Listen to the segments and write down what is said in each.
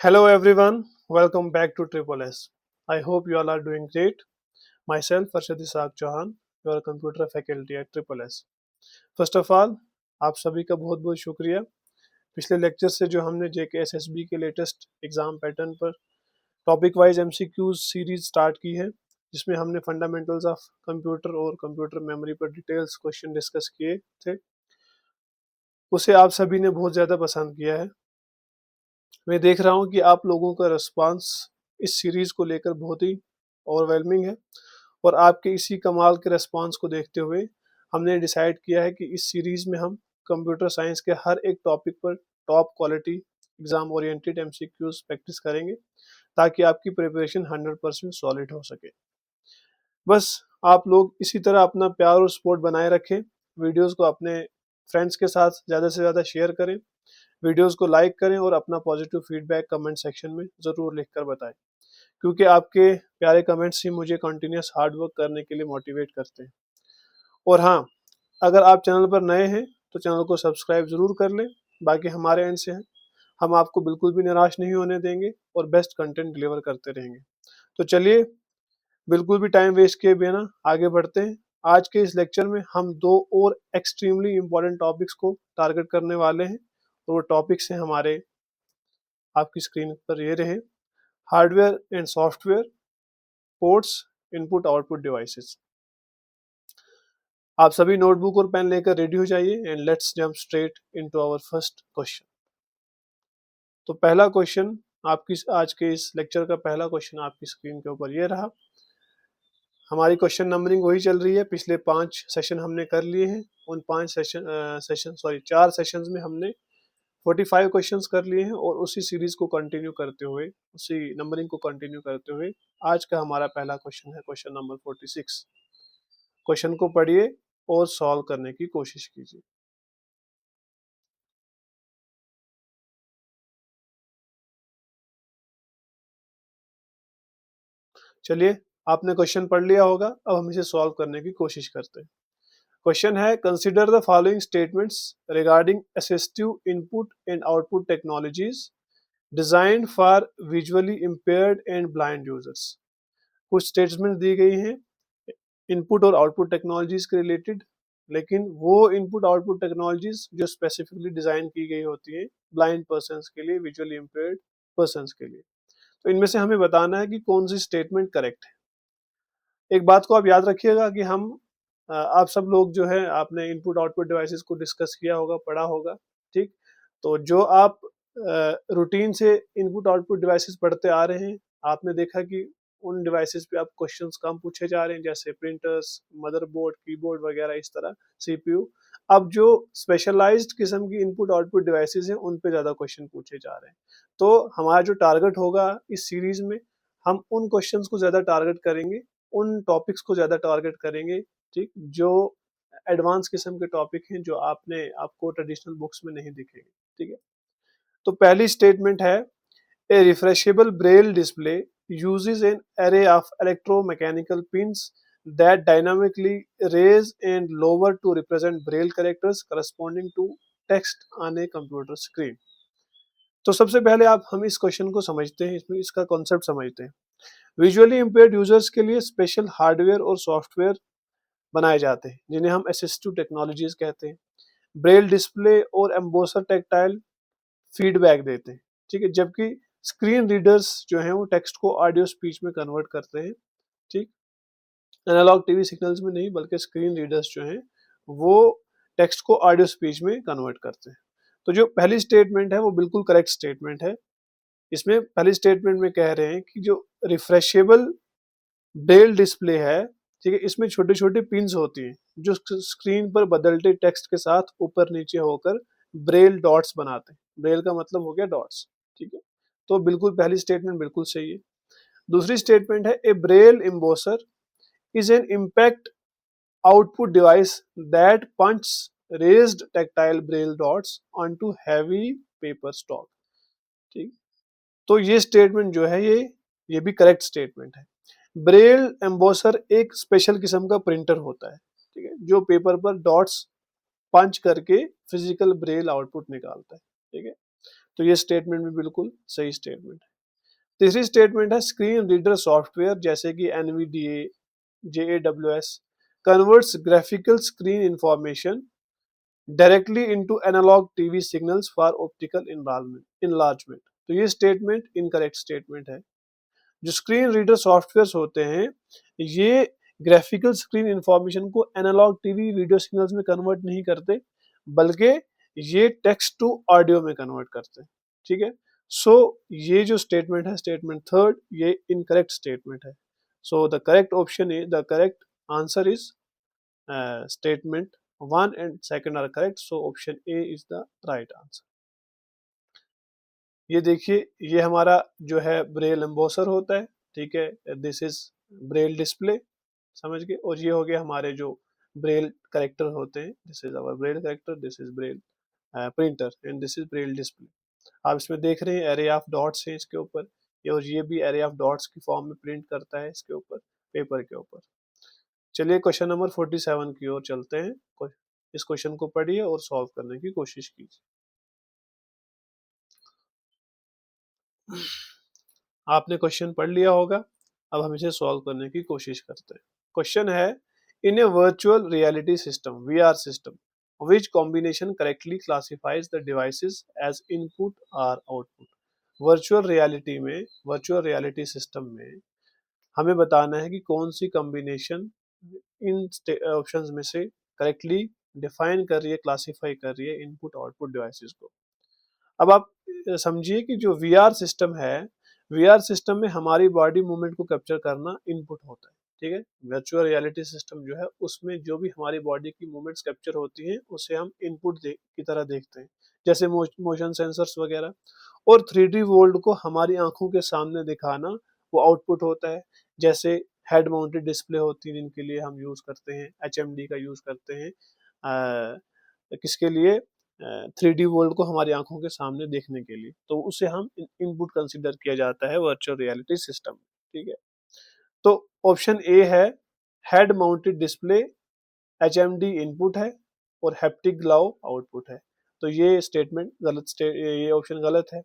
Hello everyone, welcome back to Triple S. I hope you all are doing great. Myself Arshad Isaaq Chauhan, your computer faculty at Triple S. First of all, आप सभी का बहुत बहुत शुक्रिया। पिछले lecture से जो हमने जेके एसएसबी के लेटेस्ट एग्जाम पैटर्न पर topic wise MCQs series start की है, जिसमें हमने फंडामेंटल्स ऑफ कंप्यूटर और कंप्यूटर मेमोरी पर डिटेल्स क्वेश्चन डिस्कस किए थे। उसे आप सभी ने बहुत ज़्यादा पसंद किया है। मैं देख रहा हूँ कि आप लोगों का रिस्पांस इस सीरीज़ को लेकर बहुत ही ओवरवेलमिंग है, और आपके इसी कमाल के रिस्पांस को देखते हुए हमने डिसाइड किया है कि इस सीरीज़ में हम कंप्यूटर साइंस के हर एक टॉपिक पर top quality exam oriented MCQs practice करेंगे, ताकि आपकी प्रिपरेशन 100% सॉलिड हो सके। बस आप लोग इसी तरह अपना प्यार और सपोर्ट बनाए रखें। वीडियोज़ को अपने फ्रेंड्स के साथ ज़्यादा से ज़्यादा शेयर करें, वीडियोस को लाइक करें और अपना पॉजिटिव फीडबैक कमेंट सेक्शन में ज़रूर लिखकर बताएं, क्योंकि आपके प्यारे कमेंट्स ही मुझे कंटिन्यूस हार्ड वर्क करने के लिए मोटिवेट करते हैं। और हाँ, अगर आप चैनल पर नए हैं तो चैनल को सब्सक्राइब ज़रूर कर लें। बाकी हमारे एंड से है, हम आपको बिल्कुल भी निराश नहीं होने देंगे और बेस्ट कंटेंट डिलीवर करते रहेंगे। तो चलिए, बिल्कुल भी टाइम वेस्ट किए बिना आगे बढ़ते हैं। आज के इस लेक्चर में हम दो और एक्सट्रीमली इम्पोर्टेंट टॉपिक्स को टारगेट करने वाले हैं, और वो टॉपिक्स हैं हमारे आपकी स्क्रीन पर ये रहे: hardware and software, ports, input output devices. आप सभी नोटबुक और पेन लेकर रेडी हो जाइए and let's jump straight into our first question. तो पहला क्वेश्चन आपकी आज के इस लेक्चर का पहला क्वेश्चन आपकी स्क्रीन के ऊपर ये रहा। हमारी क्वेश्चन नंबरिंग वही चल रही है, पिछले 5 सेशन हमने कर लिए हैं। उन 5 4 सेशंस में हमने 45 क्वेश्चंस कर लिए हैं, और उसी सीरीज को कंटिन्यू करते हुए, उसी नंबरिंग को कंटिन्यू करते हुए आज का हमारा पहला क्वेश्चन है क्वेश्चन नंबर 46। क्वेश्चन को पढ़िए और सॉल्व करने की कोशिश कीजिए। चलिए, आपने क्वेश्चन पढ़ लिया होगा, अब हम इसे सॉल्व करने की कोशिश करते हैं। क्वेश्चन है, consider the following statements regarding assistive input and output technologies designed for visually impaired and blind users. कुछ स्टेटमेंट दी गई हैं इनपुट और आउटपुट टेक्नोलॉजीज के रिलेटेड, लेकिन वो इनपुट आउटपुट टेक्नोलॉजीज जो स्पेसिफिकली डिजाइन की गई होती है ब्लाइंड पर्सन्स के लिए, विजुअली इम्पेयर्ड पर्सन्स के लिए। तो इनमें से हमें बताना है कि कौन सी स्टेटमेंट करेक्ट है। एक बात को आप याद रखिएगा कि हम आप सब लोग जो है, आपने इनपुट आउटपुट डिवाइसेस को डिस्कस किया होगा, पढ़ा होगा, ठीक। तो जो आप रूटीन से इनपुट आउटपुट डिवाइसेस पढ़ते आ रहे हैं, आपने देखा कि उन डिवाइसेस पे आप क्वेश्चंस कम पूछे जा रहे हैं, जैसे प्रिंटर्स, मदरबोर्ड, कीबोर्ड वगैरह इस तरह, सीपीयू। अब जो स्पेशलाइज्ड किस्म की इनपुट आउटपुट डिवाइसेस हैं, उन पे ज़्यादा क्वेश्चन पूछे जा रहे हैं। तो हमारा जो टारगेट होगा इस सीरीज में, हम उन क्वेश्चंस को ज़्यादा टारगेट करेंगे, उन टॉपिक्स को ज़्यादा टारगेट करेंगे, ठीक, जो एडवांस किस्म के टॉपिक हैं, जो आपको ट्रेडिशनल बुक्स में नहीं दिखेंगे, ठीक है। तो पहली स्टेटमेंट है, a refreshable braille display uses an array of electromechanical pins that dynamically raise and lower to represent braille characters corresponding to text on a computer screen। तो सबसे पहले आप हम इस क्वेश्चन को समझते हैं, इसमें इसका कॉन्सेप्ट समझते हैं। विजुअली इम्पेयर्ड यूजर्स के लिए स्पेशल हार्डवेयर और सॉफ्टवेयर बनाए जाते हैं, जिन्हें हम असिस्टिव टेक्नोलॉजीज कहते हैं। ब्रेल डिस्प्ले और एम्बोसर टेक्टाइल फीडबैक देते हैं, ठीक है, जबकि स्क्रीन रीडर्स जो हैं वो टेक्स्ट को ऑडियो स्पीच में कन्वर्ट करते हैं, ठीक। एनालॉग टीवी सिग्नल्स में नहीं, बल्कि स्क्रीन रीडर्स जो हैं वो टेक्स्ट को ऑडियो स्पीच में कन्वर्ट करते हैं। तो जो पहली स्टेटमेंट है वो बिल्कुल करेक्ट स्टेटमेंट है। इसमें पहली स्टेटमेंट में कह रहे हैं कि जो रिफ्रेशेबल ब्रेल डिस्प्ले है, ठीक है, इसमें छोटे छोटे पिन्स होती हैं जो स्क्रीन पर बदलते टेक्स्ट के साथ ऊपर नीचे होकर ब्रेल डॉट्स बनाते हैं। ब्रेल का मतलब हो गया डॉट्स, ठीक है। तो बिल्कुल पहली स्टेटमेंट बिल्कुल सही है। दूसरी स्टेटमेंट है, a braille embosser is an impact output device that punch raised tactile braille dots onto heavy paper stock, ठीक। तो ये स्टेटमेंट जो है, ये भी करेक्ट स्टेटमेंट है। ब्रेल एम्बोसर एक स्पेशल किस्म का प्रिंटर होता है, ठीक है, जो पेपर पर डॉट्स पंच करके फिजिकल ब्रेल आउटपुट निकालता है, ठीक है। तो ये स्टेटमेंट भी बिल्कुल सही स्टेटमेंट है। तीसरी स्टेटमेंट है स्क्रीन रीडर सॉफ्टवेयर जैसे कि NVDA, JAWS converts graphical screen information directly into analogue TV signals for optical enlargement. तो ये स्टेटमेंट इनकरेक्ट स्टेटमेंट है। जो स्क्रीन रीडर सॉफ्टवेयर्स होते हैं ये ग्राफिकल स्क्रीन इंफॉर्मेशन को एनालॉग टीवी वीडियो सिग्नल्स में कन्वर्ट नहीं करते, बल्कि ये टेक्स्ट टू ऑडियो में कन्वर्ट करते हैं। ठीक है, सो ये जो स्टेटमेंट है स्टेटमेंट थर्ड, ये इनकरेक्ट स्टेटमेंट है। So the correct option is, the correct answer is statement one and second are correct, so option A is the right answer. ये देखिए, ये हमारा जो है ब्रेल एम्बोसर होता है। ठीक है, दिस इज ब्रेल डिस्प्ले, समझ गए। और ये हो गया हमारे जो ब्रेल करेक्टर होते हैं, this is our Braille character, this is Braille printer and this is Braille display. आप इसमें देख रहे हैं एरे ऑफ डॉट्स है इसके ऊपर, और ये भी एरे ऑफ डॉट्स की फॉर्म में प्रिंट करता है इसके ऊपर, पेपर के ऊपर। चलिए क्वेश्चन नंबर 47 की ओर चलते हैं। इस क्वेश्चन को पढ़िए और सॉल्व करने की कोशिश कीजिए। आपने क्वेश्चन पढ़ लिया होगा, अब हम इसे सॉल्व करने की कोशिश करते हैं। क्वेश्चन है, in a virtual reality system VR system which combination correctly classifies the devices as input or output। Virtual reality system में हमें बताना है कि कौन सी कॉम्बिनेशन इन ऑप्शंस में से करेक्टली डिफाइन कर रही है, क्लासिफाई कर रही है इनपुट आउटपुट डिवाइसेस को। अब आप समझिए कि जो VR सिस्टम है, VR सिस्टम में हमारी बॉडी मूवमेंट को कैप्चर करना इनपुट होता है। ठीक है, वर्चुअल रियलिटी सिस्टम जो है उसमें जो भी हमारी बॉडी की मूवमेंट्स कैप्चर होती हैं उसे हम इनपुट की तरह देखते हैं, जैसे मोशन सेंसर्स वगैरह। और 3D वर्ल्ड को हमारी आंखों के सामने दिखाना वो आउटपुट होता है, जैसे हेड माउंटेड डिस्प्ले होती है जिनके लिए हम यूज करते हैं, HMD का यूज करते हैं किसके लिए, 3D वर्ल्ड को हमारी आंखों के सामने देखने के लिए, तो उसे हम इनपुट कंसिडर किया जाता है वर्चुअल रियलिटी सिस्टम। ठीक है, तो ऑप्शन ए है head mounted display, HMD input है और हैप्टिक ग्लव आउटपुट है। तो ये स्टेटमेंट ये ऑप्शन गलत है।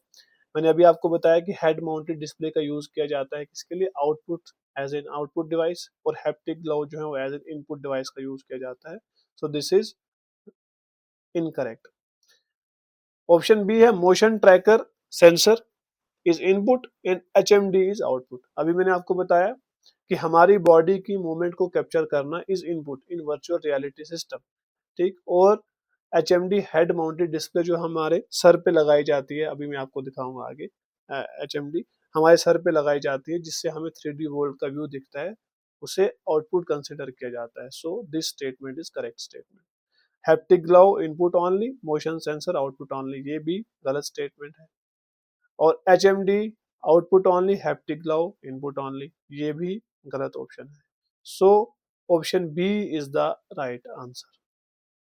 मैंने अभी आपको बताया कि हेड माउंटेड डिस्प्ले का यूज किया जाता है किसके लिए, output, as an output device, और हैप्टिक ग्लव जो है वो एज एन इनपुट डिवाइस का यूज किया जाता है। So this is incorrect. Option B है motion tracker sensor is input and HMD is output. अभी मैंने आपको बताया कि हमारी बॉडी की मूवमेंट को कैप्चर करना is input in virtual reality system. ठीक, और HMD हेड माउंटेड डिस्प्ले जो हमारे सर पे लगाई जाती है, अभी मैं आपको दिखाऊंगा आगे, HMD हमारे सर पे लगाई जाती है जिससे हमें 3D वर्ल्ड का व्यू दिखता है, उसे आउटपुट कंसिडर किया जाता है। So this statement is correct statement. Haptic glove input only, motion sensor output only, ये भी गलत स्टेटमेंट है। और HMD output only, haptic glove input only, ये भी गलत ऑप्शन है। So option B is the right answer.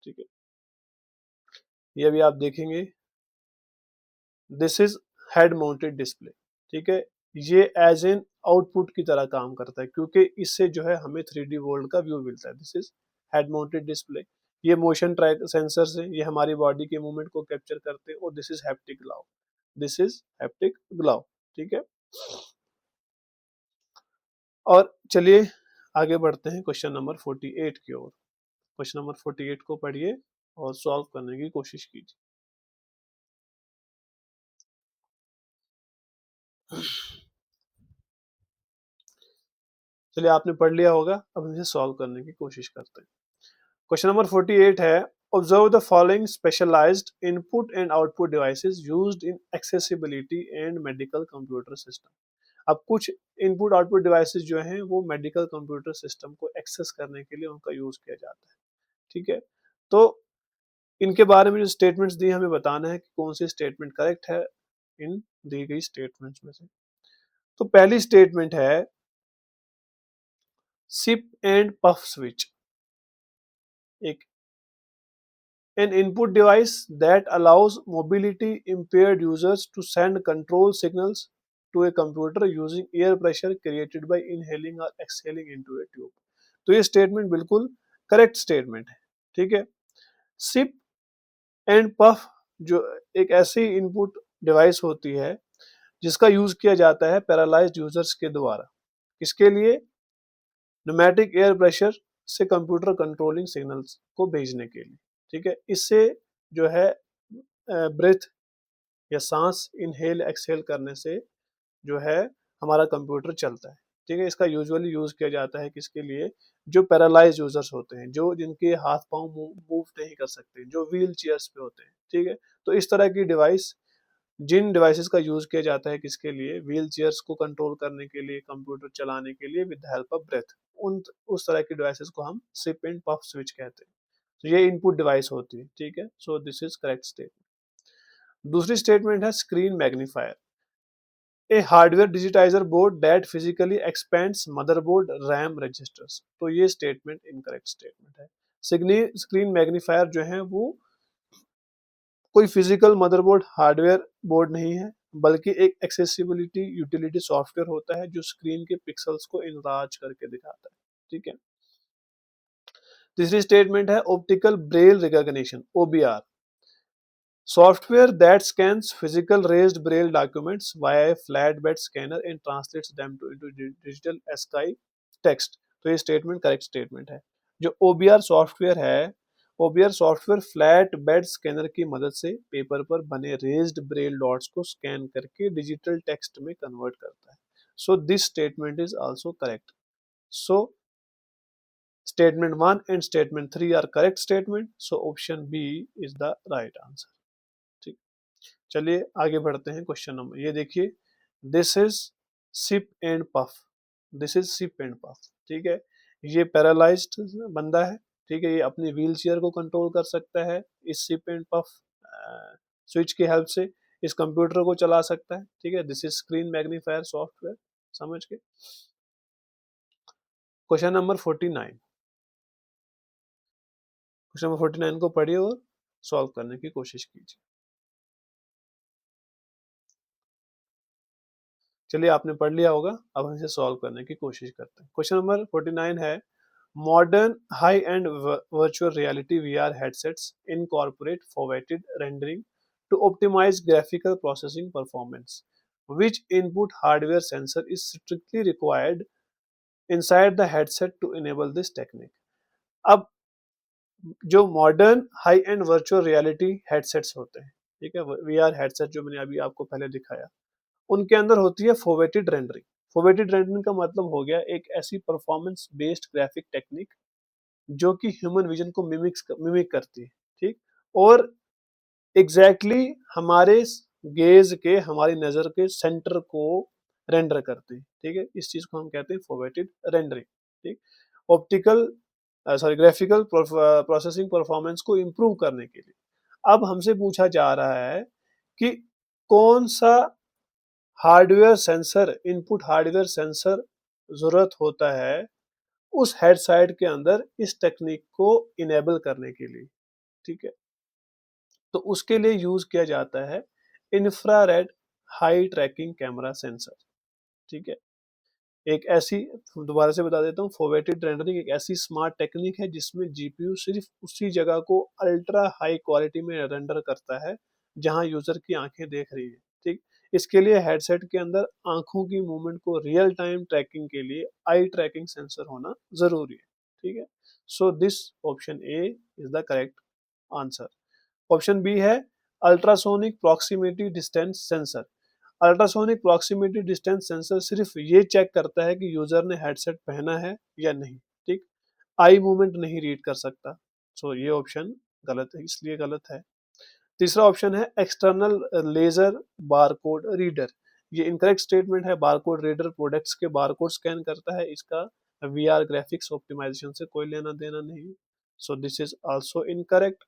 ठीक है, ये भी आप देखेंगे, this is head mounted display. ठीक है, ये एज एन आउटपुट की तरह काम करता है क्योंकि इससे जो है हमें 3D वर्ल्ड का व्यू मिलता है। This is head mounted display. ये मोशन ट्रैक सेंसर से ये हमारी बॉडी के मूवमेंट को कैप्चर करते हैं, और this is haptic glove, this is haptic glove. ठीक है, और चलिए आगे बढ़ते हैं क्वेश्चन नंबर 48 की ओर। क्वेश्चन नंबर 48 को पढ़िए और सॉल्व करने की कोशिश कीजिए। चलिए, आपने पढ़ लिया होगा, अब हम इसे सॉल्व करने की कोशिश करते हैं। क्वेश्चन नंबर 48 है, observe the following specialised input and output devices used in accessibility and medical computer system. अब कुछ इनपुट आउटपुट डिवाइसेस जो हैं वो मेडिकल कंप्यूटर सिस्टम को एक्सेस करने के लिए उनका यूज किया जाता है। ठीक है, तो इनके बारे में जो स्टेटमेंट्स दी हमें बताना है कि कौन सी स्टेटमेंट करेक्ट है इन दी गई स्टेटमेंट्स में से। तो पहली स्टेटमेंट है सिप एंड पफ स्विच, एक an input device that allows mobility impaired users to send control signals to a computer using air pressure created by inhaling or exhaling into a tube। तो ये statement बिल्कुल correct statement है। ठीक है, SIP and puff जो एक ऐसी input device होती है जिसका यूज किया जाता है पैरालाइज्ड यूजर्स के द्वारा, किसके लिए? न्यूमेटिक एयर प्रेशर से कंप्यूटर कंट्रोलिंग सिग्नल्स को भेजने के लिए। ठीक है, इससे जो है ब्रेथ या सांस इनहेल एक्सहेल करने से जो है हमारा कंप्यूटर चलता है। ठीक है, इसका यूजुअली यूज किया जाता है किसके लिए? जो पैरालाइज यूजर्स होते हैं, जो जिनके हाथ पांव मूव नहीं कर सकते, जो व्हील चेयर्स पे होते हैं। ठीक है, तो इस तरह की डिवाइस, जिन डिवाइसेस का यूज किया जाता है किसके लिए? व्हील चेयर्स को कंट्रोल करने के लिए, कंप्यूटर चलाने के लिए with the help of breath, उन उस तरह की डिवाइसेस को हम सिप एंड पफ स्विच कहते हैं। तो ये इनपुट डिवाइस होती है। ठीक है, so this is correct statement. दूसरी स्टेटमेंट है screen magnifier, a hardware digitiser board that physically expands motherboard RAM registers. तो ये स्टेटमेंट इनकरेक्ट स्टेटमेंट है। स्क्रीन मैग्नीफायर जो है वो कोई फिजिकल मदरबोर्ड हार्डवेयर बोर्ड नहीं है, बल्कि एक एक्सेसिबिलिटी यूटिलिटी सॉफ्टवेयर होता है जो स्क्रीन के पिक्सल्स को इनलार्ज करके दिखाता है। ठीक है, तीसरी स्टेटमेंट है optical braille recognition, OBR, software that scans physical raised braille documents via a flatbed scanner and translates them into digital ASCII text। तो ये स्टेटमेंट करेक्ट स्टेटमेंट है। जो ओबीआर सॉफ्टवेयर है, OBR software flat bed scanner की मदद से paper पर बने रेज्ड ब्रेल डॉट्स को स्कैन करके डिजिटल टेक्स्ट में कन्वर्ट करता है। So this statement is also correct. So statement 1 and statement 3 are correct statement, so option B is the right answer. ठीक, चलिए आगे बढ़ते हैं। क्वेश्चन नंबर, ये देखिए, this is sip and puff, this is sip and puff. ठीक है, ये पैरालाइज्ड बंदा है। ठीक है, ये अपनी व्हील चेयर को कंट्रोल कर सकता है इस सिप एंड पफ स्विच की हेल्प से, इस कंप्यूटर को चला सकता है। ठीक है, this is screen magnifier software. समझ के क्वेश्चन नंबर 49, क्वेश्चन नंबर 49 को पढ़िए और सॉल्व करने की कोशिश कीजिए। चलिए, आपने पढ़ लिया होगा, अब हम इसे सॉल्व करने की कोशिश करते हैं। क्वेश्चन नंबर 49 है, modern high end virtual reality VR headsets incorporate formatted rendering to optimise graphical processing performance, which input hardware sensor is strictly required inside the headset to enable this technique। अब जो modern high end virtual reality headsets होते हैं, ठीक है, VR headset जो मैंने अभी आपको पहले दिखाया, उनके अंदर होती है फोवेटेड रेंडरिंग। फोवेटेड रेंडरिंग का मतलब हो गया एक ऐसी परफॉर्मेंस बेस्ड ग्राफिक टेक्निक जो कि ह्यूमन विजन को मिमिक करती है। ठीक, और एग्जैक्टली हमारे गेज के, हमारी नजर के सेंटर को रेंडर करते हैं। ठीक है, इस चीज को हम कहते हैं फोवेटेड रेंडरिंग। ठीक, optical sorry graphical processing performance को इम्प्रूव करने के लिए अब हमसे पूछा जा रहा है कि कौन सा hardware sensor, input hardware sensor जरूरत होता है उस हेडसेट के अंदर इस टेक्निक को इनेबल करने के लिए। ठीक है, तो उसके लिए यूज किया जाता है infrared high tracking camera sensor. ठीक है, एक ऐसी, दोबारा से बता देता हूँ, फोवेटेड रेंडरिंग एक ऐसी स्मार्ट टेक्निक है जिसमें जीपीयू सिर्फ उसी जगह को अल्ट्रा हाई क्वालिटी में रेंडर करता है जहां यूजर की आंखें देख रही है। ठीक, इसके लिए हेडसेट के अंदर आंखों की मूवमेंट को रियल टाइम ट्रैकिंग के लिए आई ट्रैकिंग सेंसर होना जरूरी है। ठीक है, so this option A is the correct answer. Option B है ultrasonic proximity distance sensor. Ultrasonic proximity distance sensor सिर्फ ये चेक करता है कि यूजर ने हेडसेट पहना है या नहीं। ठीक, आई मूवमेंट नहीं रीड कर सकता। सो ये ऑप्शन गलत है, इसलिए गलत है। तीसरा ऑप्शन है एक्सटर्नल लेजर बारकोड रीडर। ये इनकरेक्ट स्टेटमेंट है। बारकोड रीडर प्रोडक्ट्स के बारकोड स्कैन करता है, इसका वीआर ग्राफिक्स ऑप्टिमाइजेशन से कोई लेना देना नहीं। सो this is also incorrect.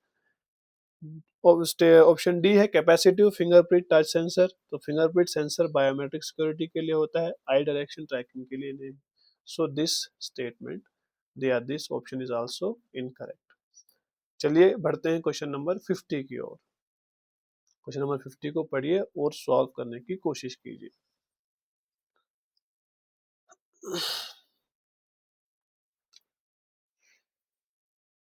Option D है कैपेसिटिव फिंगरप्रिंट टच सेंसर। तो फिंगरप्रिंट सेंसर बायोमेट्रिक सिक्योरिटी के लिए होता है, आई डायरेक्शन ट्रैकिंग के लिए नहीं। सो this statement, this option is also incorrect. चलिए बढ़ते हैं क्वेश्चन नंबर 50 की ओर। क्वेश्चन नंबर 50 को पढ़िए और सॉल्व करने की कोशिश कीजिए।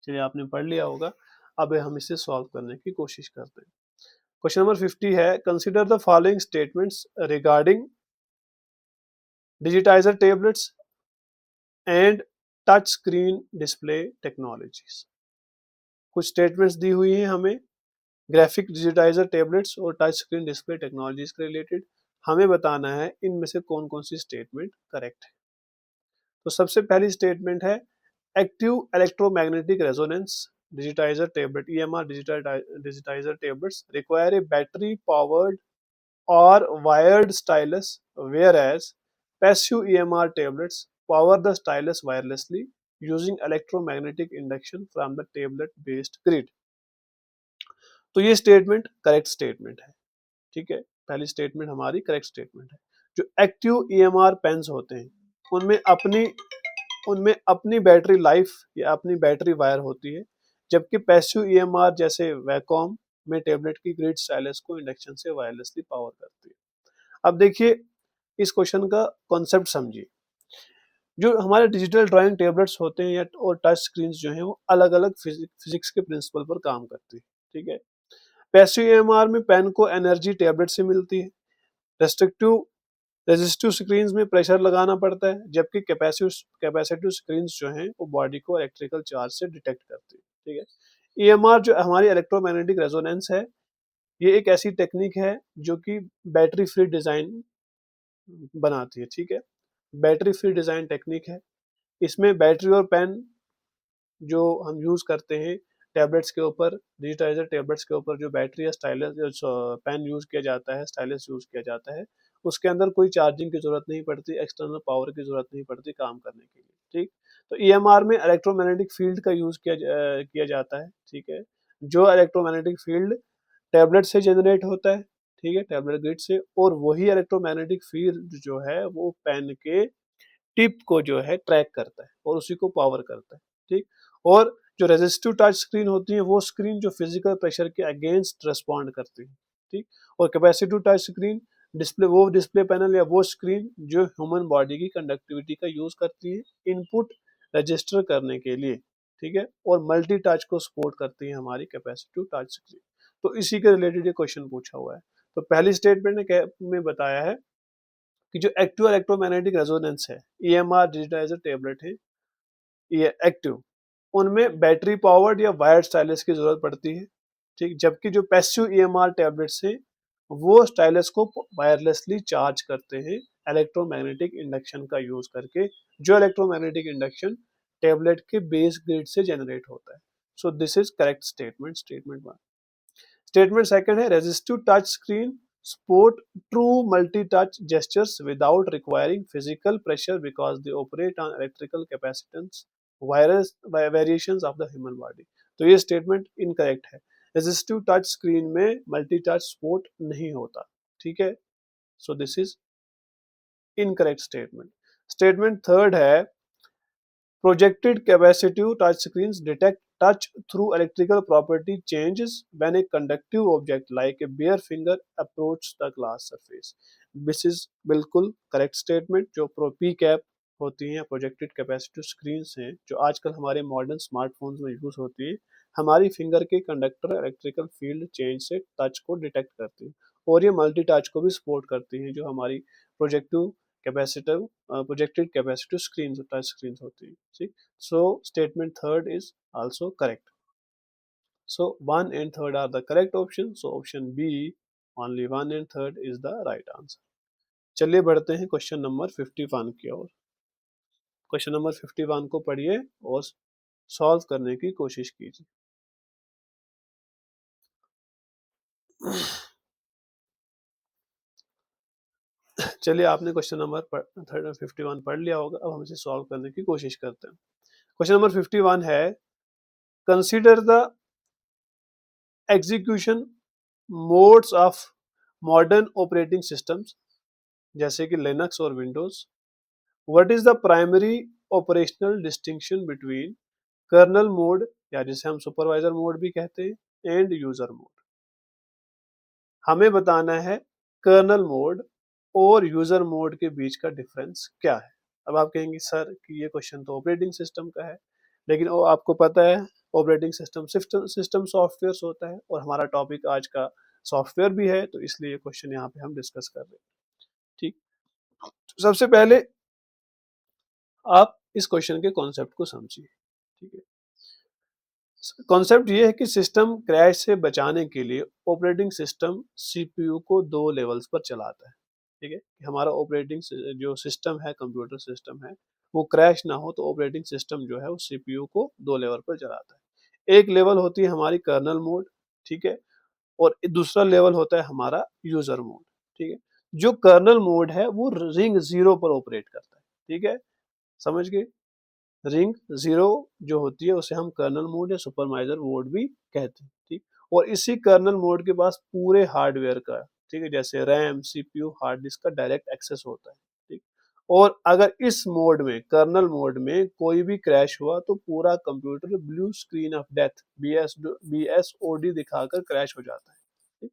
चलिए, आपने पढ़ लिया होगा, अब हम इसे सॉल्व करने की कोशिश करते हैं। क्वेश्चन नंबर 50 है, consider the following statements regarding digitiser tablets and touch screen display technologies. कुछ स्टेटमेंट्स दी हुई हैं हमें ग्राफिक डिजिटाइजर टेबलेट्स और टच स्क्रीन डिस्प्ले टेक्नोलॉजीज के रिलेटेड। हमें बताना है इनमें से कौन कौन सी स्टेटमेंट करेक्ट है। तो सबसे पहली स्टेटमेंट है, active electromagnetic resonance digitiser tablet EMR digitiser tablets require a battery powered or wired stylus, whereas passive EMR tablets power the stylus wirelessly using electromagnetic induction from the tablet based grid। तो ये statement correct statement है, ठीक है। पहली statement हमारी correct statement है। जो active EMR pens होते हैं उनमें अपनी उनमें अपनी बैटरी लाइफ या अपनी बैटरी वायर होती है, जबकि पैसिव ईएमआर जैसे वैकॉम में टेबलेट की ग्रिड स्टाइलस को इंडक्शन से वायरलेसली पावर करती है। अब देखिए इस क्वेश्चन का कॉन्सेप्ट समझिए। जो हमारे डिजिटल ड्राइंग टेबलेट्स होते हैं या और टच स्क्रीन जो हैं वो अलग अलग फिजिक्स के प्रिंसिपल पर काम करती है, ठीक है। पैसिव ईएमआर में पेन को एनर्जी टेबलेट से मिलती है, रेस्ट्रिक्टिव रेजिस्टिव स्क्रीन में प्रेशर लगाना पड़ता है, जबकि कैपेसिटिव स्क्रीन जो हैं वो बॉडी को इलेक्ट्रिकल चार्ज से डिटेक्ट करती है, ठीक है। ईएमआर जो हमारी इलेक्ट्रोमैग्नेटिक रेजोनेंस है, ये एक ऐसी टेक्निक है जो कि बैटरी फ्री डिजाइन बनाती है, ठीक है। बैटरी फ्री डिजाइन टेक्निक है। इसमें बैटरी और पेन जो हम यूज करते हैं टैबलेट्स के ऊपर, डिजिटाइजर टैबलेट्स के ऊपर जो बैटरी या स्टाइलस पेन यूज किया जाता है, स्टाइलस यूज किया जाता है, उसके अंदर कोई चार्जिंग की जरूरत नहीं पड़ती, एक्सटर्नल पावर की जरूरत नहीं पड़ती काम करने के लिए, ठीक। तो ईएमआर में इलेक्ट्रोमैग्नेटिक फील्ड का यूज किया जाता है, ठीक है। जो इलेक्ट्रोमैग्नेटिक फील्ड टैबलेट से जनरेट होता है, ठीक है, टैबलेट ग्रिड से, और वही इलेक्ट्रोमैग्नेटिक फील्ड जो है वो पेन के टिप को जो है ट्रैक करता है और उसी को पावर करता है, ठीक। और जो रेजिस्टिव टच स्क्रीन होती है वो स्क्रीन जो फिजिकल प्रेशर के अगेंस्ट रिस्पॉन्ड करती है, ठीक। और capacitive touch screen display panel या वो स्क्रीन जो ह्यूमन बॉडी की कंडक्टिविटी का यूज करती है इनपुट रजिस्टर करने के लिए, ठीक है। और मल्टी टच को सपोर्ट करती है हमारी कैपेसिटिव टच स्क्रीन। तो इसी के रिलेटेड ये क्वेश्चन पूछा हुआ है। तो पहली स्टेटमेंट में बताया है कि जो एक्टिव इलेक्ट्रोमैग्नेटिक रेजोनेंस है, ईएमआर डिजिटाइजर टेबलेट है ये एक्टिव, उनमें बैटरी पावर्ड या वायर्ड स्टाइलस की जरूरत पड़ती है, ठीक। जबकि जो पैसिव ईएमआर टैबलेट्स हैं वो स्टाइलस को वायरलेसली चार्ज करते हैं इलेक्ट्रोमैग्नेटिक इंडक्शन का यूज करके, जो इलेक्ट्रोमैग्नेटिक इंडक्शन टैबलेट के बेस ग्रिड से जनरेट होता है। So this is correct statement, statement 1। Statement second है, resistive touch screen support true multi-touch gestures without requiring physical pressure because they operate on electrical capacitance variations of the human body। तो ये statement incorrect है। Resistive touch screen में multi touch support नहीं होता, ठीक है। So this is incorrect statement. Statement third है, projected capacitive touch screens detect touch through electrical property changes when a conductive object like a bare finger approaches the glass surface। This is बिल्कुल correct statement. जो P cap होती हैं projected capacitive screen हैं जो आजकल हमारे modern smartphones में use होती है, हमारी फिंगर के कंडक्टर इलेक्ट्रिकल फील्ड चेंज से टच को डिटेक्ट करती है और ये मल्टी टच को भी सपोर्ट करती हैं जो हमारी projective capacitive projected capacitive screens touch screens होती है, ठीक। so statement third is also correct। so 1 and 3 are the correct option, so option B only 1 and 3 is the right answer। चलिए बढ़ते हैं क्वेश्चन नंबर 51 की ओर। क्वेश्चन नंबर 51 को पढ़िए और सॉल्व करने की कोशिश कीजिए। चलिए आपने क्वेश्चन नंबर 51 पढ़ लिया होगा, अब हम इसे सॉल्व करने की कोशिश करते हैं। क्वेश्चन नंबर 51 है, consider the execution modes of modern operating systems जैसे कि लिनक्स और Windows. What is the primary operational distinction between kernel mode या जिसे हम सुपरवाइजर मोड भी कहते हैं एंड यूजर मोड। हमें बताना है कर्नल मोड और यूजर मोड के बीच का डिफरेंस क्या है। अब आप कहेंगे सर कि ये क्वेश्चन तो ऑपरेटिंग सिस्टम का है, लेकिन आपको पता है ऑपरेटिंग सिस्टम सिस्टम सॉफ्टवेयर होता है और हमारा टॉपिक आज का सॉफ्टवेयर भी है, तो इसलिए ये क्वेश्चन यहाँ पे हम डिस्कस कर रहे हैं। ठीक, तो सबसे पहले आप इस क्वेश्चन के कॉन्सेप्ट को समझिए। ठीक है, कॉन्सेप्ट ये है कि सिस्टम क्रैश से बचाने के लिए ऑपरेटिंग सिस्टम सीपीयू को 2 लेवल्स पर चलाता है। ठीक है, कि हमारा ऑपरेटिंग जो सिस्टम है, कंप्यूटर सिस्टम है, वो क्रैश ना हो तो ऑपरेटिंग सिस्टम जो है वो सीपीयू को 2 लेवल पर चलाता है। एक लेवल होती है हमारी कर्नल मोड, ठीक है, और दूसरा लेवल होता है हमारा यूजर मोड। ठीक है, जो कर्नल मोड है वो रिंग 0 पर ऑपरेट करता है। ठीक है, समझ गए? रिंग 0 जो होती है उसे हम कर्नल मोड या सुपरवाइजर मोड भी कहते हैं। ठीक, और इसी कर्नल मोड के पास पूरे हार्डवेयर का, ठीक है, जैसे रैम, सीपीयू, हार्ड डिस्क का डायरेक्ट एक्सेस होता है। ठीक, और अगर इस मोड में, कर्नल मोड में कोई भी क्रैश हुआ तो पूरा computer blue screen of death, BSOD दिखाकर क्रैश हो जाता है। ठीक?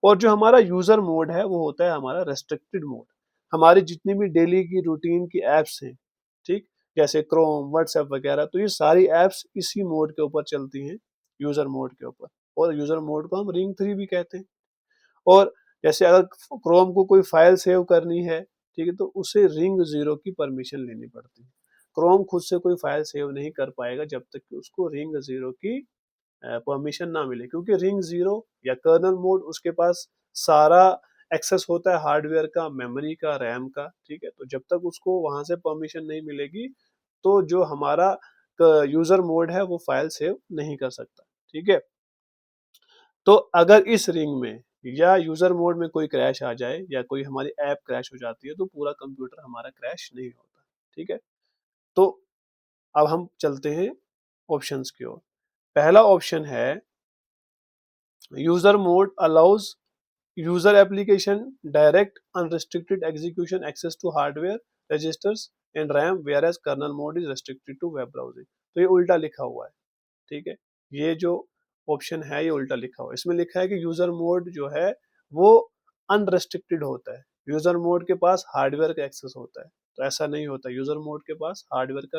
और जो हमारा यूजर मोड है वो होता है हमारा रेस्ट्रिक्टेड मोड। हमारी जितनी भी डेली की रूटीन की एप्स हैं, ठीक, जैसे क्रोम, व्हाट्सएप वगैरह, तो ये सारी एप्स इसी मोड के ऊपर चलती हैं, यूजर मोड के ऊपर। और यूजर मोड को हम रिंग 3 भी कहते हैं। और जैसे अगर क्रोम को कोई फाइल सेव करनी है, ठीक है, तो उसे रिंग 0 की परमिशन लेनी पड़ती है। क्रोम खुद से कोई फाइल सेव नहीं कर पाएगा जब तक कि उसको रिंग 0 की परमिशन ना मिले, क्योंकि रिंग 0 या कर्नल मोड उसके पास सारा एक्सेस होता है हार्डवेयर का, मेमोरी का, रैम का। ठीक है, तो जब तक उसको वहां से परमिशन नहीं मिलेगी तो जो हमारा यूजर मोड है वो फाइल सेव नहीं कर सकता। ठीक है, तो अगर इस रिंग में या यूजर मोड में कोई क्रैश आ जाए या कोई हमारी ऐप क्रैश हो जाती है तो पूरा कंप्यूटर हमारा क्रैश नहीं होता। ठीक है, तो अब हम चलते हैं ऑप्शंस की ओर। पहला ऑप्शन है user mode allows user application direct unrestricted execution access to hardware registers and RAM whereas kernel mode is restricted to web browsing. तो ये उल्टा लिखा हुआ है। ठीक है, ये जो ऑप्शन है ये उल्टा लिखा हुआ है। इसमें लिखा है कि यूजर मोड जो है वो अनरेस्ट्रिक्टेड होता है, यूजर मोड के पास हार्डवेयर का एक्सेस होता है। तो ऐसा नहीं होता, यूजर मोड के पास हार्डवेयर का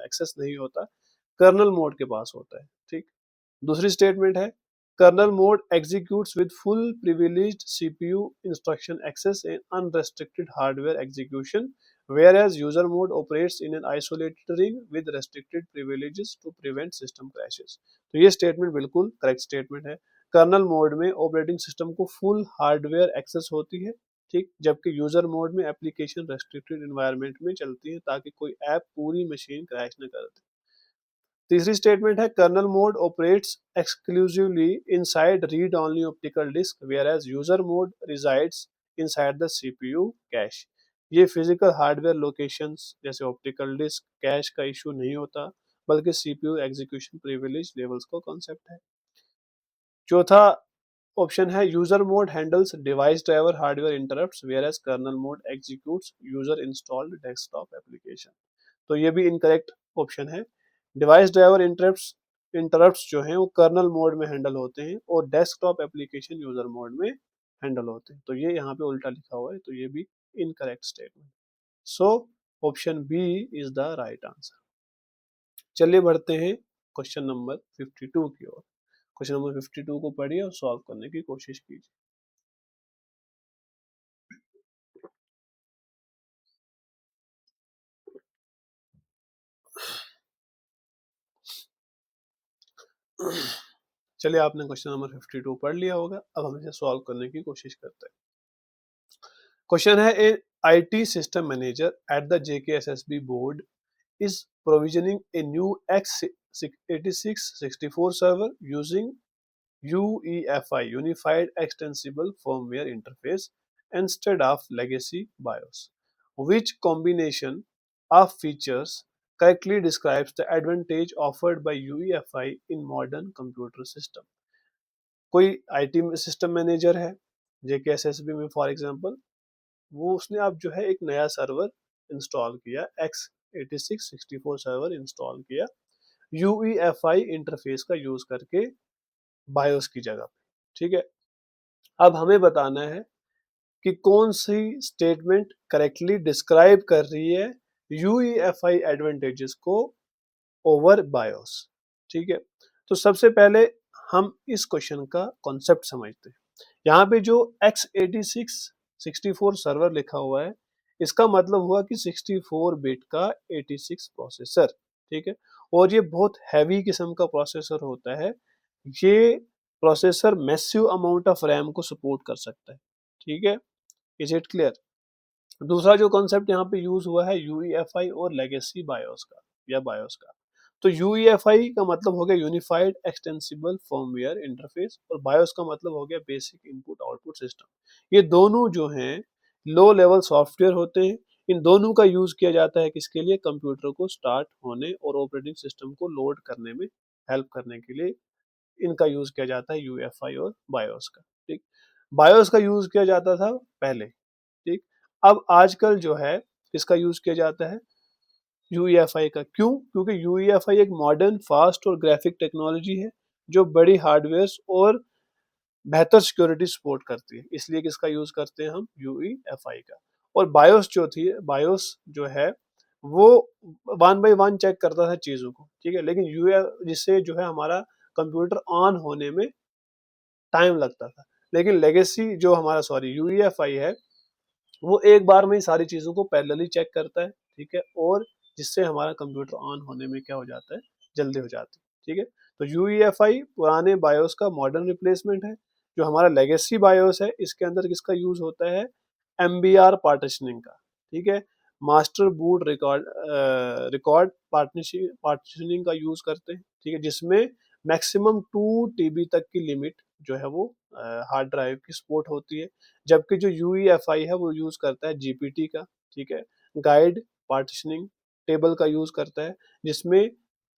एक्सेस नहीं होता, कर्नल मोड के पास होता है। ठीक, दूसरी स्टेटमेंट है kernel mode executes with full privileged CPU instruction access and unrestricted hardware execution whereas user mode operates in an isolated ring with restricted privileges to prevent system crashes। तो ये statement बिल्कुल correct statement है। Kernel mode में operating system को full hardware access होती है, ठीक, जबकि यूजर मोड में एप्लीकेशन रेस्ट्रिक्टेड एनवायरनमेंट में चलती है ताकि कोई ऐप पूरी मशीन क्रैश न कर दे। तीसरी स्टेटमेंट है kernel mode operates exclusively inside read only optical disc whereas user mode resides inside the CPU cache. ये फिजिकल हार्डवेयर लोकेशंस जैसे ऑप्टिकल डिस्क कैश का इशू नहीं होता, बल्कि सीपीयू एग्जीक्यूशन प्रिविलेज लेवल्स का कॉन्सेप्ट है। चौथा ऑप्शन है user mode handles device driver hardware interrupts whereas kernel mode executes user installed desktop application. तो ये भी इनकरेक्ट ऑप्शन है। डिवाइस ड्राइवर इंटरप्ट्स जो हैं वो कर्नल मोड में हैंडल होते हैं और डेस्कटॉप एप्लीकेशन यूजर मोड में हैंडल होते हैं। तो ये यहाँ पे उल्टा लिखा हुआ है, तो ये भी incorrect statement. So option B is the right answer. चलिए बढ़ते हैं क्वेश्चन नंबर 52 की ओर। क्वेश्चन नंबर 52 को पढ़िए और सॉल्व करने की कोशिश कीजिए। चलिए, आपने क्वेश्चन नंबर 52 पढ़ लिया होगा, अब हम इसे सॉल्व करने की कोशिश करते हैं। क्वेश्चन है a IT system manager at the JKSSB board is provisioning a new x86-64 server using UEFI Unified Extensible Firmware Interface instead of legacy BIOS. Which combination of features correctly describes the advantage offered by UEFI in modern computer system? कोई IT system manager है JKSSB में for example, वो उसने अब जो है एक नया सर्वर इंस्टॉल किया, x86-64 सर्वर इंस्टॉल किया यूईएफआई इंटरफेस का यूज करके बायोस की जगह पे। ठीक है, अब हमें बताना है कि कौन सी स्टेटमेंट करेक्टली डिस्क्राइब कर रही है यूईएफआई एडवांटेजेस को ओवर बायोस। ठीक है, तो सबसे पहले हम इस क्वेश्चन का कॉन्सेप्ट समझते हैं, यहाँ पे जो x86 64 सर्वर लिखा हुआ है, इसका मतलब हुआ कि 64 बिट का 86 प्रोसेसर, ठीक है। और ये बहुत हैवी किस्म का प्रोसेसर होता है। ये processor massive amount of RAM को सपोर्ट कर सकता है, ठीक है। Is it clear? दूसरा जो कॉन्सेप्ट यहाँ पे यूज हुआ है यूईएफआई और लेगेसी बायोस का या बायोस का। तो यूईएफआई का मतलब हो गया यूनिफाइड एक्सटेंसिबल फर्मवेयर इंटरफेस और बायोस का मतलब हो गया बेसिक इनपुट आउटपुट सिस्टम। ये दोनों जो हैं लो लेवल सॉफ्टवेयर होते हैं। इन दोनों का यूज किया जाता है किसके लिए? कंप्यूटर को स्टार्ट होने और ऑपरेटिंग सिस्टम को लोड करने में हेल्प करने के लिए इनका यूज किया जाता है, यूएफआई और बायोस का, ठीक। बायोस का यूज किया जाता था पहले, ठीक। अब आजकल जो है इसका यूज किया जाता है यूईएफआई का। क्यों? क्योंकि यूईएफआई एक मॉडर्न फास्ट और ग्राफिक टेक्नोलॉजी है जो बड़ी हार्डवेयर और बेहतर सिक्योरिटी सपोर्ट करती है, इसलिए किसका यूज करते हैं हम? यूईएफआई का। और बायोस जो थी, बायोस जो है वो वन बाय वन चेक करता था चीजों को, ठीक है। लेकिन यू जिससे जो है हमारा कंप्यूटर ऑन होने में टाइम लगता था। लेकिन लेगेसी जो हमारा सॉरी यूईएफआई है वो एक बार में ही सारी चीजों को पैरेलली चेक करता है, ठीक है। और जिससे हमारा कंप्यूटर ऑन होने में क्या हो जाता है? जल्दी हो जाती है, ठीक है। तो यूईएफआई पुराने बायोस का मॉडर्न रिप्लेसमेंट है। जो हमारा लेगेसी बायोस है इसके अंदर किसका यूज होता है? एमबीआर पार्टीशनिंग का, ठीक है। मास्टर बूट रिकॉर्ड पार्टीशनिंग का यूज करते हैं, ठीक है, जिसमें मैक्सिमम 2 TB तक की लिमिट जो है वो हार्ड ड्राइव की सपोर्ट होती है। जबकि जो यूईएफआई है वो यूज करता है जीपीटी का, ठीक है। गाइड पार्टीशनिंग टेबल का यूज करता है, जिसमें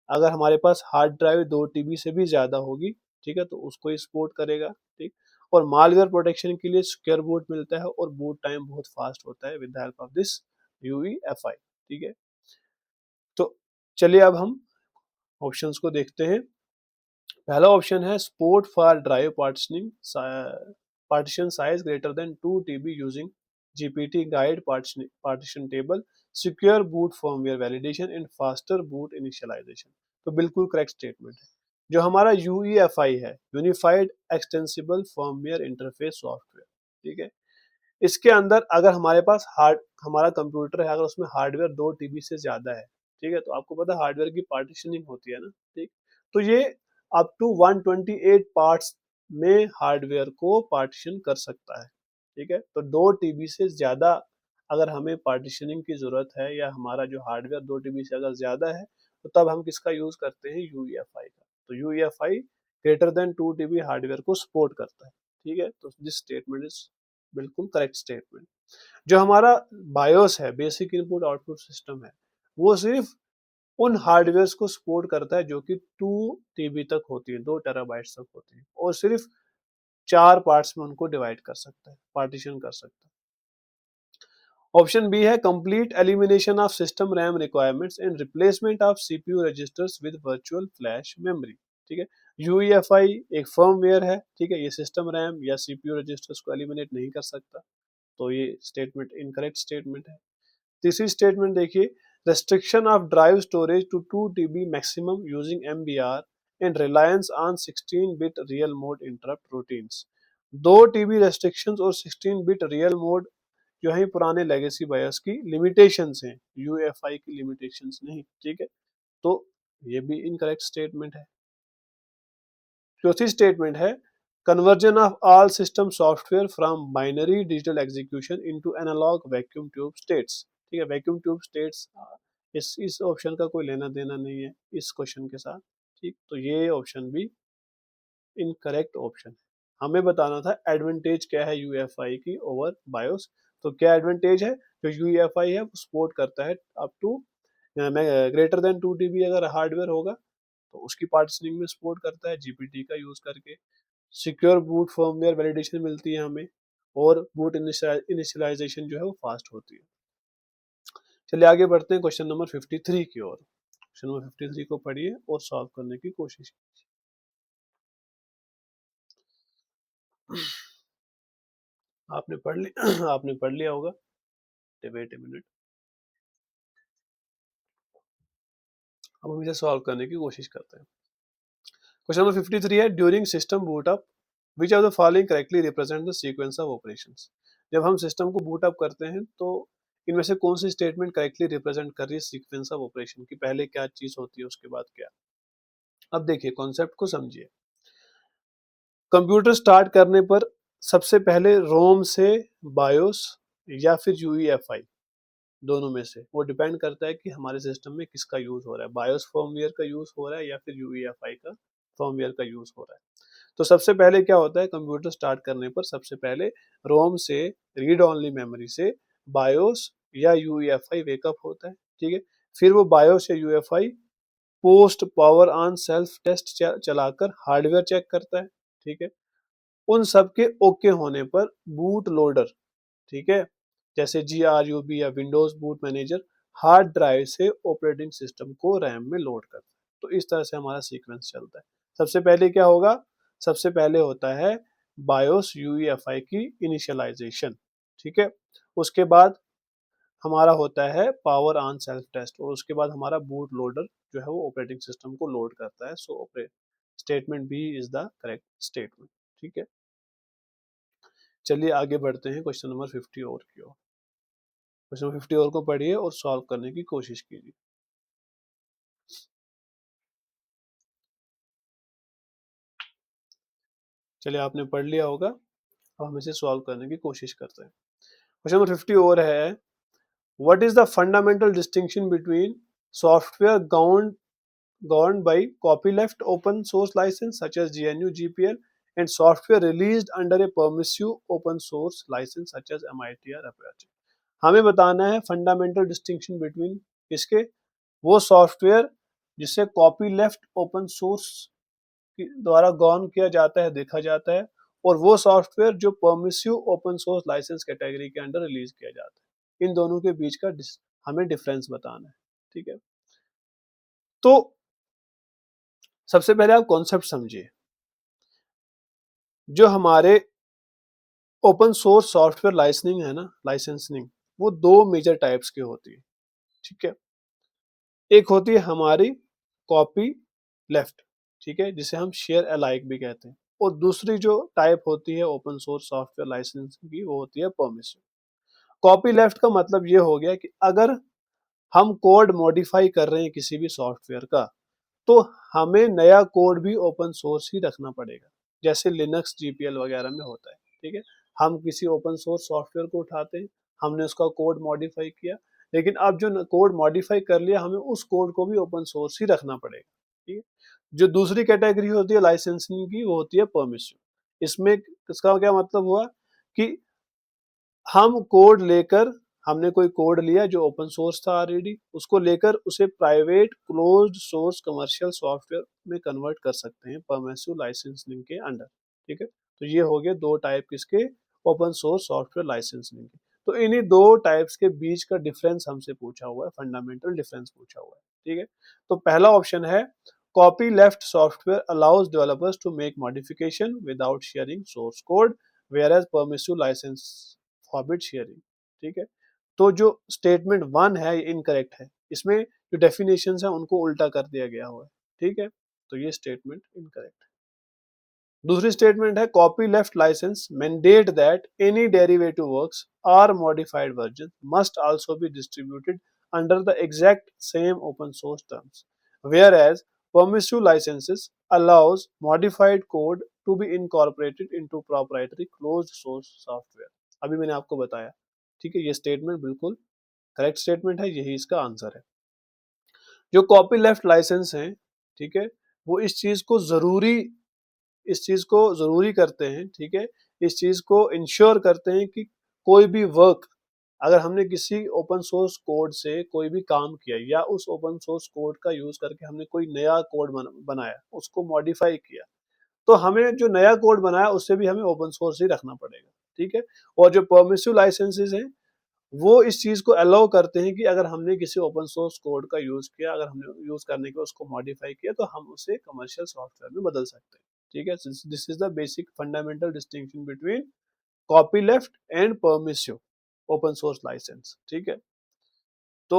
अगर हमारे पास हार्ड ड्राइव 2 TB से भी ज्यादा होगी, ठीक है, तो उसको ही सपोर्ट करेगा, ठीक। और मालवेयर प्रोटेक्शन के लिए सिक्योर बूट मिलता है और बूट टाइम बहुत फास्ट होता है with the help of this UEFI, ठीक है। तो चलिए अब हम ऑप्शंस को देखते हैं। पहला ऑप्शन है support for drive partitioning, partition size greater than 2 TB using GPT GUID partition table, secure boot firmware validation and faster boot initialisation. तो बिल्कुल करेक्ट स्टेटमेंट है। जो हमारा यूईएफआई है unified extensible firmware interface software, ठीक है, इसके अंदर अगर हमारे पास हमारा कंप्यूटर है, अगर उसमें हार्डवेयर 2 TB से ज्यादा है, ठीक है, तो आपको पता है हार्डवेयर की पार्टीशनिंग होती है ना, ठीक। तो ये अप टू 128 पार्ट्स में हार्डवेयर को पार्टीशन कर सकता है, ठीक है। तो 2 TB से ज्यादा अगर हमें पार्टीशनिंग की जरूरत है या हमारा जो हार्डवेयर 2 TB से अगर ज्यादा है, तो तब हम किसका यूज करते हैं? यूईएफआई का। तो UEFI greater than 2 TB hardware को सपोर्ट करता है, ठीक है। तो दिस स्टेटमेंट इज बिल्कुल करेक्ट स्टेटमेंट। जो हमारा बायोस है बेसिक इनपुट आउटपुट सिस्टम है, वो सिर्फ उन हार्डवेयर को सपोर्ट करता है जो कि 2 TB तक होती है, 2 TB तक होती है, और सिर्फ 4 पार्ट्स में उनको डिवाइड कर सकता है, पार्टीशन कर सकता है। ऑप्शन बी है complete elimination of system RAM requirements and replacement of CPU registers with virtual flash memory, ठीक है। यूईएफआई एक फर्मवेयर है, ठीक है, ये सिस्टम रैम या सीपीयू रजिस्टर्स को एलिमिनेट नहीं कर सकता। तो ये स्टेटमेंट इनकरेक्ट स्टेटमेंट है। तीसरी स्टेटमेंट देखिए, restriction of drive storage to 2 TB maximum using MBR and reliance on 16-bit real mode interrupt routines। 2 TB restrictions और 16-bit real mode जो है पुराने लेगेसी बायस की लिमिटेशंस हैं, यूएफआई की लिमिटेशंस नहीं, ठीक है। तो ये भी इनकरेक्ट स्टेटमेंट है। चौथी स्टेटमेंट है conversion of all system software from binary digital execution into analogue vacuum tube states, ठीक है। वैक्यूम ट्यूब स्टेट्स इस ऑप्शन का कोई लेना देना नहीं है इस क्वेश्चन के साथ, ठीक। तो ये ऑप्शन भी इनकरेक्ट ऑप्शन है। हमें बताना था एडवांटेज क्या है यूएफआई की ओवर बायोस। तो क्या एडवांटेज है? जो यूएफआई है वो सपोर्ट करता है up to greater than 2 TB अगर हार्डवेयर होगा तो उसकी पार्टीशनिंग में सपोर्ट करता है जीपीटी का यूज करके। सिक्योर बूट फर्मवेयर वैलिडेशन मिलती है हमें, और बूट इनिशियलाइजेशन जो है वो फास्ट होती है। चलिए आगे बढ़ते हैं क्वेश्चन नंबर 53 की ओर। क्वेश्चन नंबर 53 को पढ़िए और सॉल्व करने की कोशिश कीजिए। आपने पढ़ लिया आपने पढ़ लिया होगा। वेट ए मिनट, अब हम इसे सॉल्व करने की कोशिश करते हैं। क्वेश्चन नंबर 53 है during system boot up which of the following correctly represent the sequence of operations. जब हम सिस्टम को बूट अप करते हैं तो इनमें से कौन सी स्टेटमेंट करेक्टली रिप्रेजेंट कर रही है सीक्वेंस ऑफ ऑपरेशन की, पहले क्या चीज होती है उसके बाद क्या। अब देखिए कॉन्सेप्ट को समझिए। कंप्यूटर स्टार्ट करने पर सबसे पहले रोम से बायोस या फिर यूईएफआई, दोनों में से, वो डिपेंड करता है कि हमारे सिस्टम में किसका यूज हो रहा है, बायोस फर्मवेयर का यूज हो रहा है या फिर यूईएफआई का फर्मवेयर का यूज हो रहा है। तो सबसे पहले क्या होता है, कंप्यूटर स्टार्ट करने पर सबसे पहले रोम से, रीड ओनली मेमोरी से बायोस या यूईएफआई वेकअप होता है, ठीक है। फिर वो बायोस या UEFI POST power on self test चलाकर हार्डवेयर चेक करता है, ठीक है। उन सब के ओके होने पर बूट लोडर, ठीक है, जैसे GRUB या Windows boot manager hard drive से ऑपरेटिंग सिस्टम को रैम में लोड करता है। तो इस तरह से हमारा सीक्वेंस चलता है। सबसे पहले क्या होगा, सबसे पहले होता है बायोस यूईएफआई की इनिशियलाइजेशन, ठीक है। उसके बाद हमारा होता है पावर ऑन सेल्फ टेस्ट, और उसके बाद हमारा बूट लोडर जो है वो ऑपरेटिंग सिस्टम को लोड करता है। So statement B is the correct statement, ठीक है। चलिए आगे बढ़ते हैं क्वेश्चन नंबर 50 और की ओर। क्वेश्चन नंबर 50 और को पढ़िए और सॉल्व करने की कोशिश कीजिए। चलिए आपने पढ़ लिया होगा, अब हम इसे सॉल्व करने की कोशिश करते हैं। क्वेश्चन नंबर 50 और है, what is the fundamental distinction between software governed by copyleft open source license such as GNU GPL and software released under a permissive open source license such as MIT or Apache। हमें बताना है fundamental distinction between इसके, वो software जिसे copy left open source द्वारा gone किया जाता है, देखा जाता है, और वो सॉफ्टवेयर जो permissive open source licence category के अंडर रिलीज किया जाता है। इन दोनों के बीच का हमें डिफरेंस बताना है, ठीक है। तो सबसे पहले आप कॉन्सेप्ट समझिए। जो हमारे ओपन सोर्स सॉफ्टवेयर लाइसेंसिंग है ना, लाइसेंसिंग, वो दो मेजर टाइप्स की होती है, ठीक है। एक होती है हमारी कॉपी लेफ्ट, ठीक है, जिसे हम शेयर अलाइक भी कहते हैं, और दूसरी जो टाइप होती है ओपन सोर्स सॉफ्टवेयर लाइसेंसिंग की, वो होती है परमिसिव। कॉपी लेफ्ट का मतलब ये हो गया कि अगर हम कोड मॉडिफाई कर रहे हैं किसी भी सॉफ्टवेयर का, तो हमें नया कोड भी ओपन सोर्स ही रखना पड़ेगा, जैसे लिनक्स जीपीएल वगैरह में होता है, ठीक है। हम किसी ओपन सोर्स सॉफ्टवेयर को उठाते हैं, हमने उसका कोड मॉडिफाई किया, लेकिन अब जो कोड मॉडिफाई कर लिया, हमें उस कोड को भी ओपन सोर्स ही रखना पड़ेगा, ठीक है। जो दूसरी कैटेगरी होती है लाइसेंसिंग की, वो होती है परमिसिव। इसमें इसका क्या मतलब हुआ कि हम कोड लेकर, हमने कोई कोड लिया जो ओपन सोर्स था ऑलरेडी, उसको लेकर उसे private closed source commercial software में कन्वर्ट कर सकते हैं परमिसिव लाइसेंसिंग के अंडर, ठीक है। तो ये हो गए दो टाइप किसके, ओपन सोर्स सॉफ्टवेयर लाइसेंसिंग के। तो इन्हीं दो टाइप्स के बीच का डिफरेंस हमसे पूछा हुआ है, फंडामेंटल डिफरेंस पूछा हुआ है, ठीक है। तो पहला ऑप्शन है, copyleft software allows developers to make modification without sharing source code, whereas permissive license forbid sharing, ठीक है। तो जो स्टेटमेंट 1 है ये इनकरेक्ट है, इसमें जो डेफिनेशन है उनको उल्टा कर दिया गया हुआ है, ठीक है। तो ये स्टेटमेंट इनकरेक्ट है। दूसरी स्टेटमेंट है, copyleft licence mandate that any derivative works or modified version must also be distributed under the exact same open source terms, whereas permissive licenses allows modified code to be incorporated into proprietary closed source software। अभी मैंने आपको बताया, ठीक है। ये statement बिल्कुल correct statement है, यही इसका आंसर है। जो कॉपी लेफ्ट लाइसेंस हैं, ठीक है, वो इस चीज को जरूरी करते हैं, ठीक है। इस चीज को इंश्योर करते हैं कि कोई भी वर्क, अगर हमने किसी ओपन सोर्स कोड से कोई भी काम किया, या उस ओपन सोर्स कोड का यूज करके हमने कोई नया कोड बनाया, उसको मॉडिफाई किया, तो हमें जो नया कोड बनाया उससे भी हमें ओपन सोर्स ही रखना पड़ेगा, ठीक है। और जो परमिसिव लाइसेंसेस हैं, वो इस चीज को अलाउ करते हैं कि अगर हमने किसी ओपन सोर्स कोड का यूज किया, अगर हमने यूज करने के उसको मॉडिफाई किया, तो हम उसे कमर्शियल सॉफ्टवेयर में बदल सकते हैं, ठीक है। This is the basic fundamental distinction between copyleft and permissive open source license, ठीक है। तो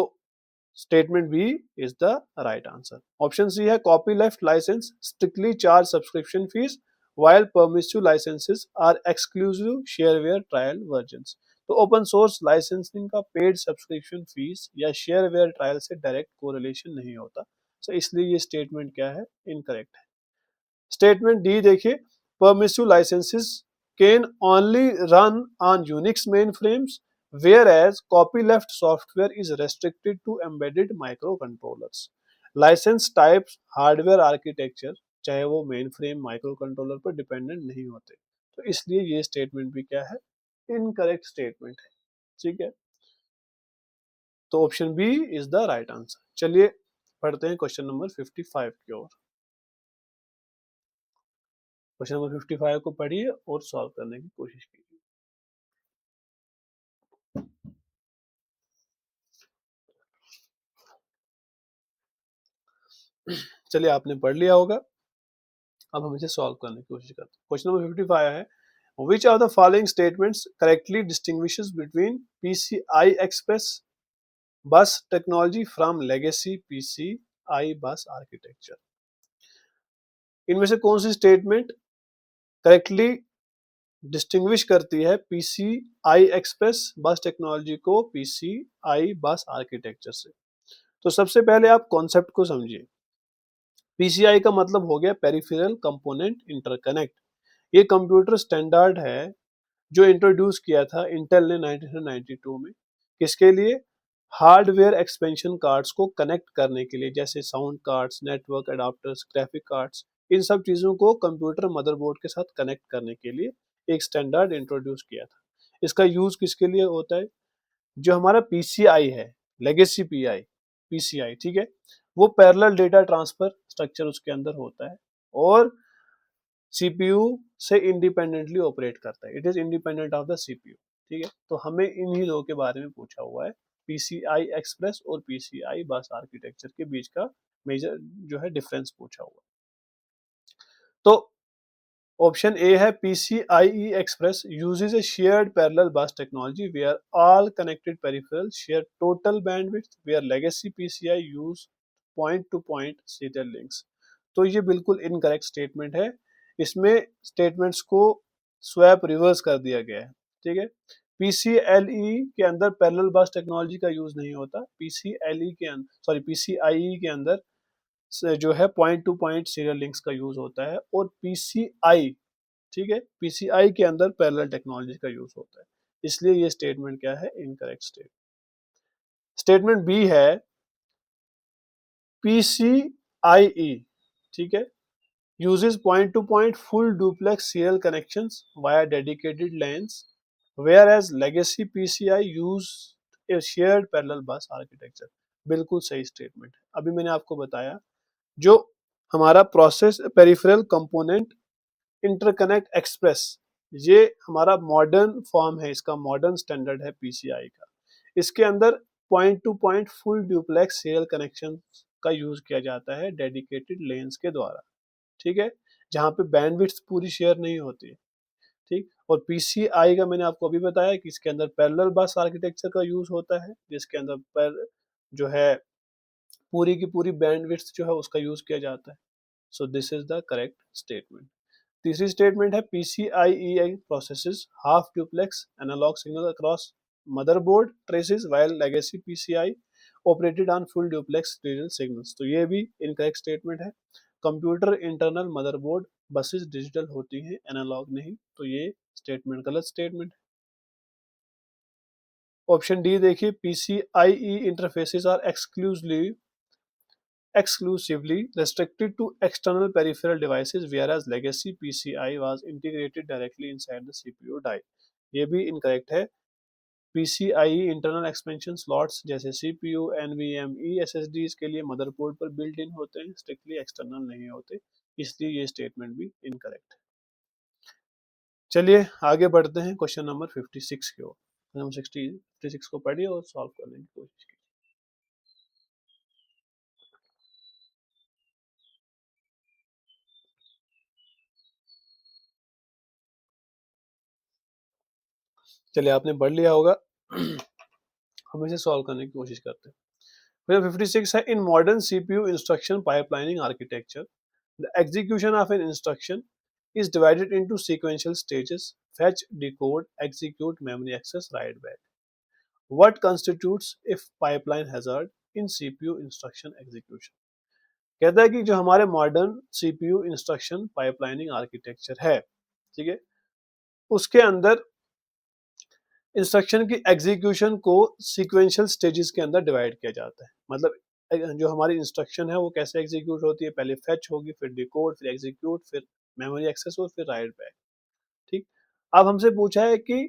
statement B is the right answer. Option C है, copyleft license strictly charge subscription fee while permissive licenses are exclusive shareware trial versions. तो open source licensing का paid subscription fee या shareware trial से direct correlation नहीं होता, so इसलिए ये statement क्या है, इनकरेक्ट है। स्टेटमेंट डी देखिए, permissive licenses can only run on Unix mainframes, whereas copyleft software is restricted to embedded microcontrollers. License types hardware architecture चाहे वो मेन फ्रेम माइक्रो कंट्रोलर पर डिपेंडेंट नहीं होते, तो इसलिए ये स्टेटमेंट भी क्या है, इनकरेक्ट स्टेटमेंट है। ठीक है, तो option B is the right answer. चलिए पढ़ते हैं क्वेश्चन नंबर 55 की ओर। क्वेश्चन नंबर 55 को पढ़िए और सॉल्व करने की कोशिश कीजिए। चलिए आपने पढ़ लिया होगा, अब हम इसे सॉल्व करने की कोशिश करते हैं। क्वेश्चन नंबर 55 है, which of the following statements correctly distinguishes between PCI Express bus technology from legacy PCI bus architecture? इनमें से कौन सी स्टेटमेंट करेक्टली डिस्टिंग्विश करती है PCI एक्सप्रेस बस टेक्नोलॉजी को PCI बस आर्किटेक्चर से? तो सबसे पहले आप कॉन्सेप्ट को समझिए। PCI का मतलब हो गया पेरिफेरल कंपोनेंट इंटरकनेक्ट। ये कंप्यूटर स्टैंडर्ड है जो इंट्रोड्यूस किया था इंटेल ने 1992 में। किसके लिए? हार्डवेयर एक्सपेंशन कार्ड्स को कनेक्ट करने के लिए, जैसे sound cards, network adapters, graphic cards, इन सब चीजों को कंप्यूटर मदरबोर्ड के साथ कनेक्ट करने के लिए एक स्टैंडर्ड इंट्रोड्यूस किया था। इसका यूज किसके लिए होता है? जो हमारा पीसीआई है, लेगेसी पीसीआई, ठीक है, वो पैरेलल डेटा ट्रांसफर स्ट्रक्चर उसके अंदर होता है और सीपीयू से इंडिपेंडेंटली ऑपरेट करता है। It is independent of the CPU. ठीक है, तो हमें इन्हीं दो के बारे में पूछा हुआ है, पीसीआई एक्सप्रेस और पीसीआई बस आर्किटेक्चर के बीच का मेजर जो है डिफरेंस पूछा हुआ है। तो ऑप्शन ए है, PCIe Express uses a shared parallel bus technology where all connected peripherals share total bandwidth, where legacy PCI use point-to-point serial links। तो ये बिल्कुल इनकरेक्ट स्टेटमेंट है। इसमें स्टेटमेंट्स को स्वैप रिवर्स कर दिया गया है। ठीक है, PCLE के अंदर पैरेलल बस टेक्नोलॉजी का यूज नहीं होता। PCIe के अंदर जो है point to point serial links का यूज होता है और पीसीआई, ठीक है, पीसीआई के अंदर पैरेलल टेक्नोलॉजी का यूज होता है। इसलिए ये स्टेटमेंट क्या है, इनकरेक्ट स्टेटमेंट। स्टेटमेंट बी है, PCIe, ठीक है, uses point to point full duplex serial connections via dedicated lanes, whereas legacy PCI used a shared parallel bus architecture। बिल्कुल सही स्टेटमेंट है। अभी मैंने आपको बताया, जो हमारा process peripheral component interconnect express, ये हमारा मॉडर्न फॉर्म है, इसका मॉडर्न स्टैंडर्ड है पीसीआई का। इसके अंदर point to point full duplex serial connection का यूज किया जाता है डेडिकेटेड लेन्स के द्वारा। ठीक है, जहां पे बैंडविड्थ पूरी शेयर नहीं होती है। ठीक, और पीसीआई का मैंने आपको अभी बताया कि इसके अंदर पैरेलल बस आर्किटेक्चर का यूज होता है, जिसके अंदर पर जो है पूरी की पूरी बैंडविड्थ जो है उसका यूज किया जाता है। So this is the correct statement. तीसरी स्टेटमेंट है, PCIe processes half duplex analogue signal across motherboard traces while legacy PCI operated on full duplex digital signals. तो ये भी इनकरेक्ट स्टेटमेंट है। Computer internal motherboard buses digital होती हैं, analogue नहीं, तो ये स्टेटमेंट गलत स्टेटमेंट है। ऑप्शन डी देखिए, PCIe interfaces are exclusively restricted to external peripheral devices, whereas legacy PCI was integrated directly inside the CPU die। ये भी इनकरेक्ट है। PCIe इंटरनल एक्सपेंशन स्लॉट्स जैसे CPU, NVMe, SSDs के लिए motherboard पर built in होते हैं, स्ट्रिक्टली एक्सटर्नल नहीं होते, इसलिए ये स्टेटमेंट भी इनकरेक्ट है। चलिए आगे बढ़ते हैं क्वेश्चन नंबर 56 की ओर। नंबर 56 को पढ़िए और सॉल्व करने की कोशिश कीजिए। चलिए आपने पढ़ लिया होगा, हम इसे सॉल्व करने की कोशिश करते हैं। 56 है, in modern CPU instruction pipelining architecture the execution of an instruction is divided into sequential stages: fetch, decode, execute, memory access, write back. What constitutes if pipeline hazard in CPU instruction execution? कहता है कि जो हमारे modern CPU instruction pipelining architecture है, ठीक है, उसके अंदर इंस्ट्रक्शन की एग्जीक्यूशन को सीक्वेंशियल स्टेजेस के अंदर डिवाइड किया जाता है। मतलब जो हमारी इंस्ट्रक्शन है वो कैसे एग्जीक्यूट होती है, पहले फेच होगी, फिर डिकोड, फिर एग्जीक्यूट, फिर मेमोरी एक्सेस और फिर राइट बैक। ठीक। अब हमसे पूछा है कि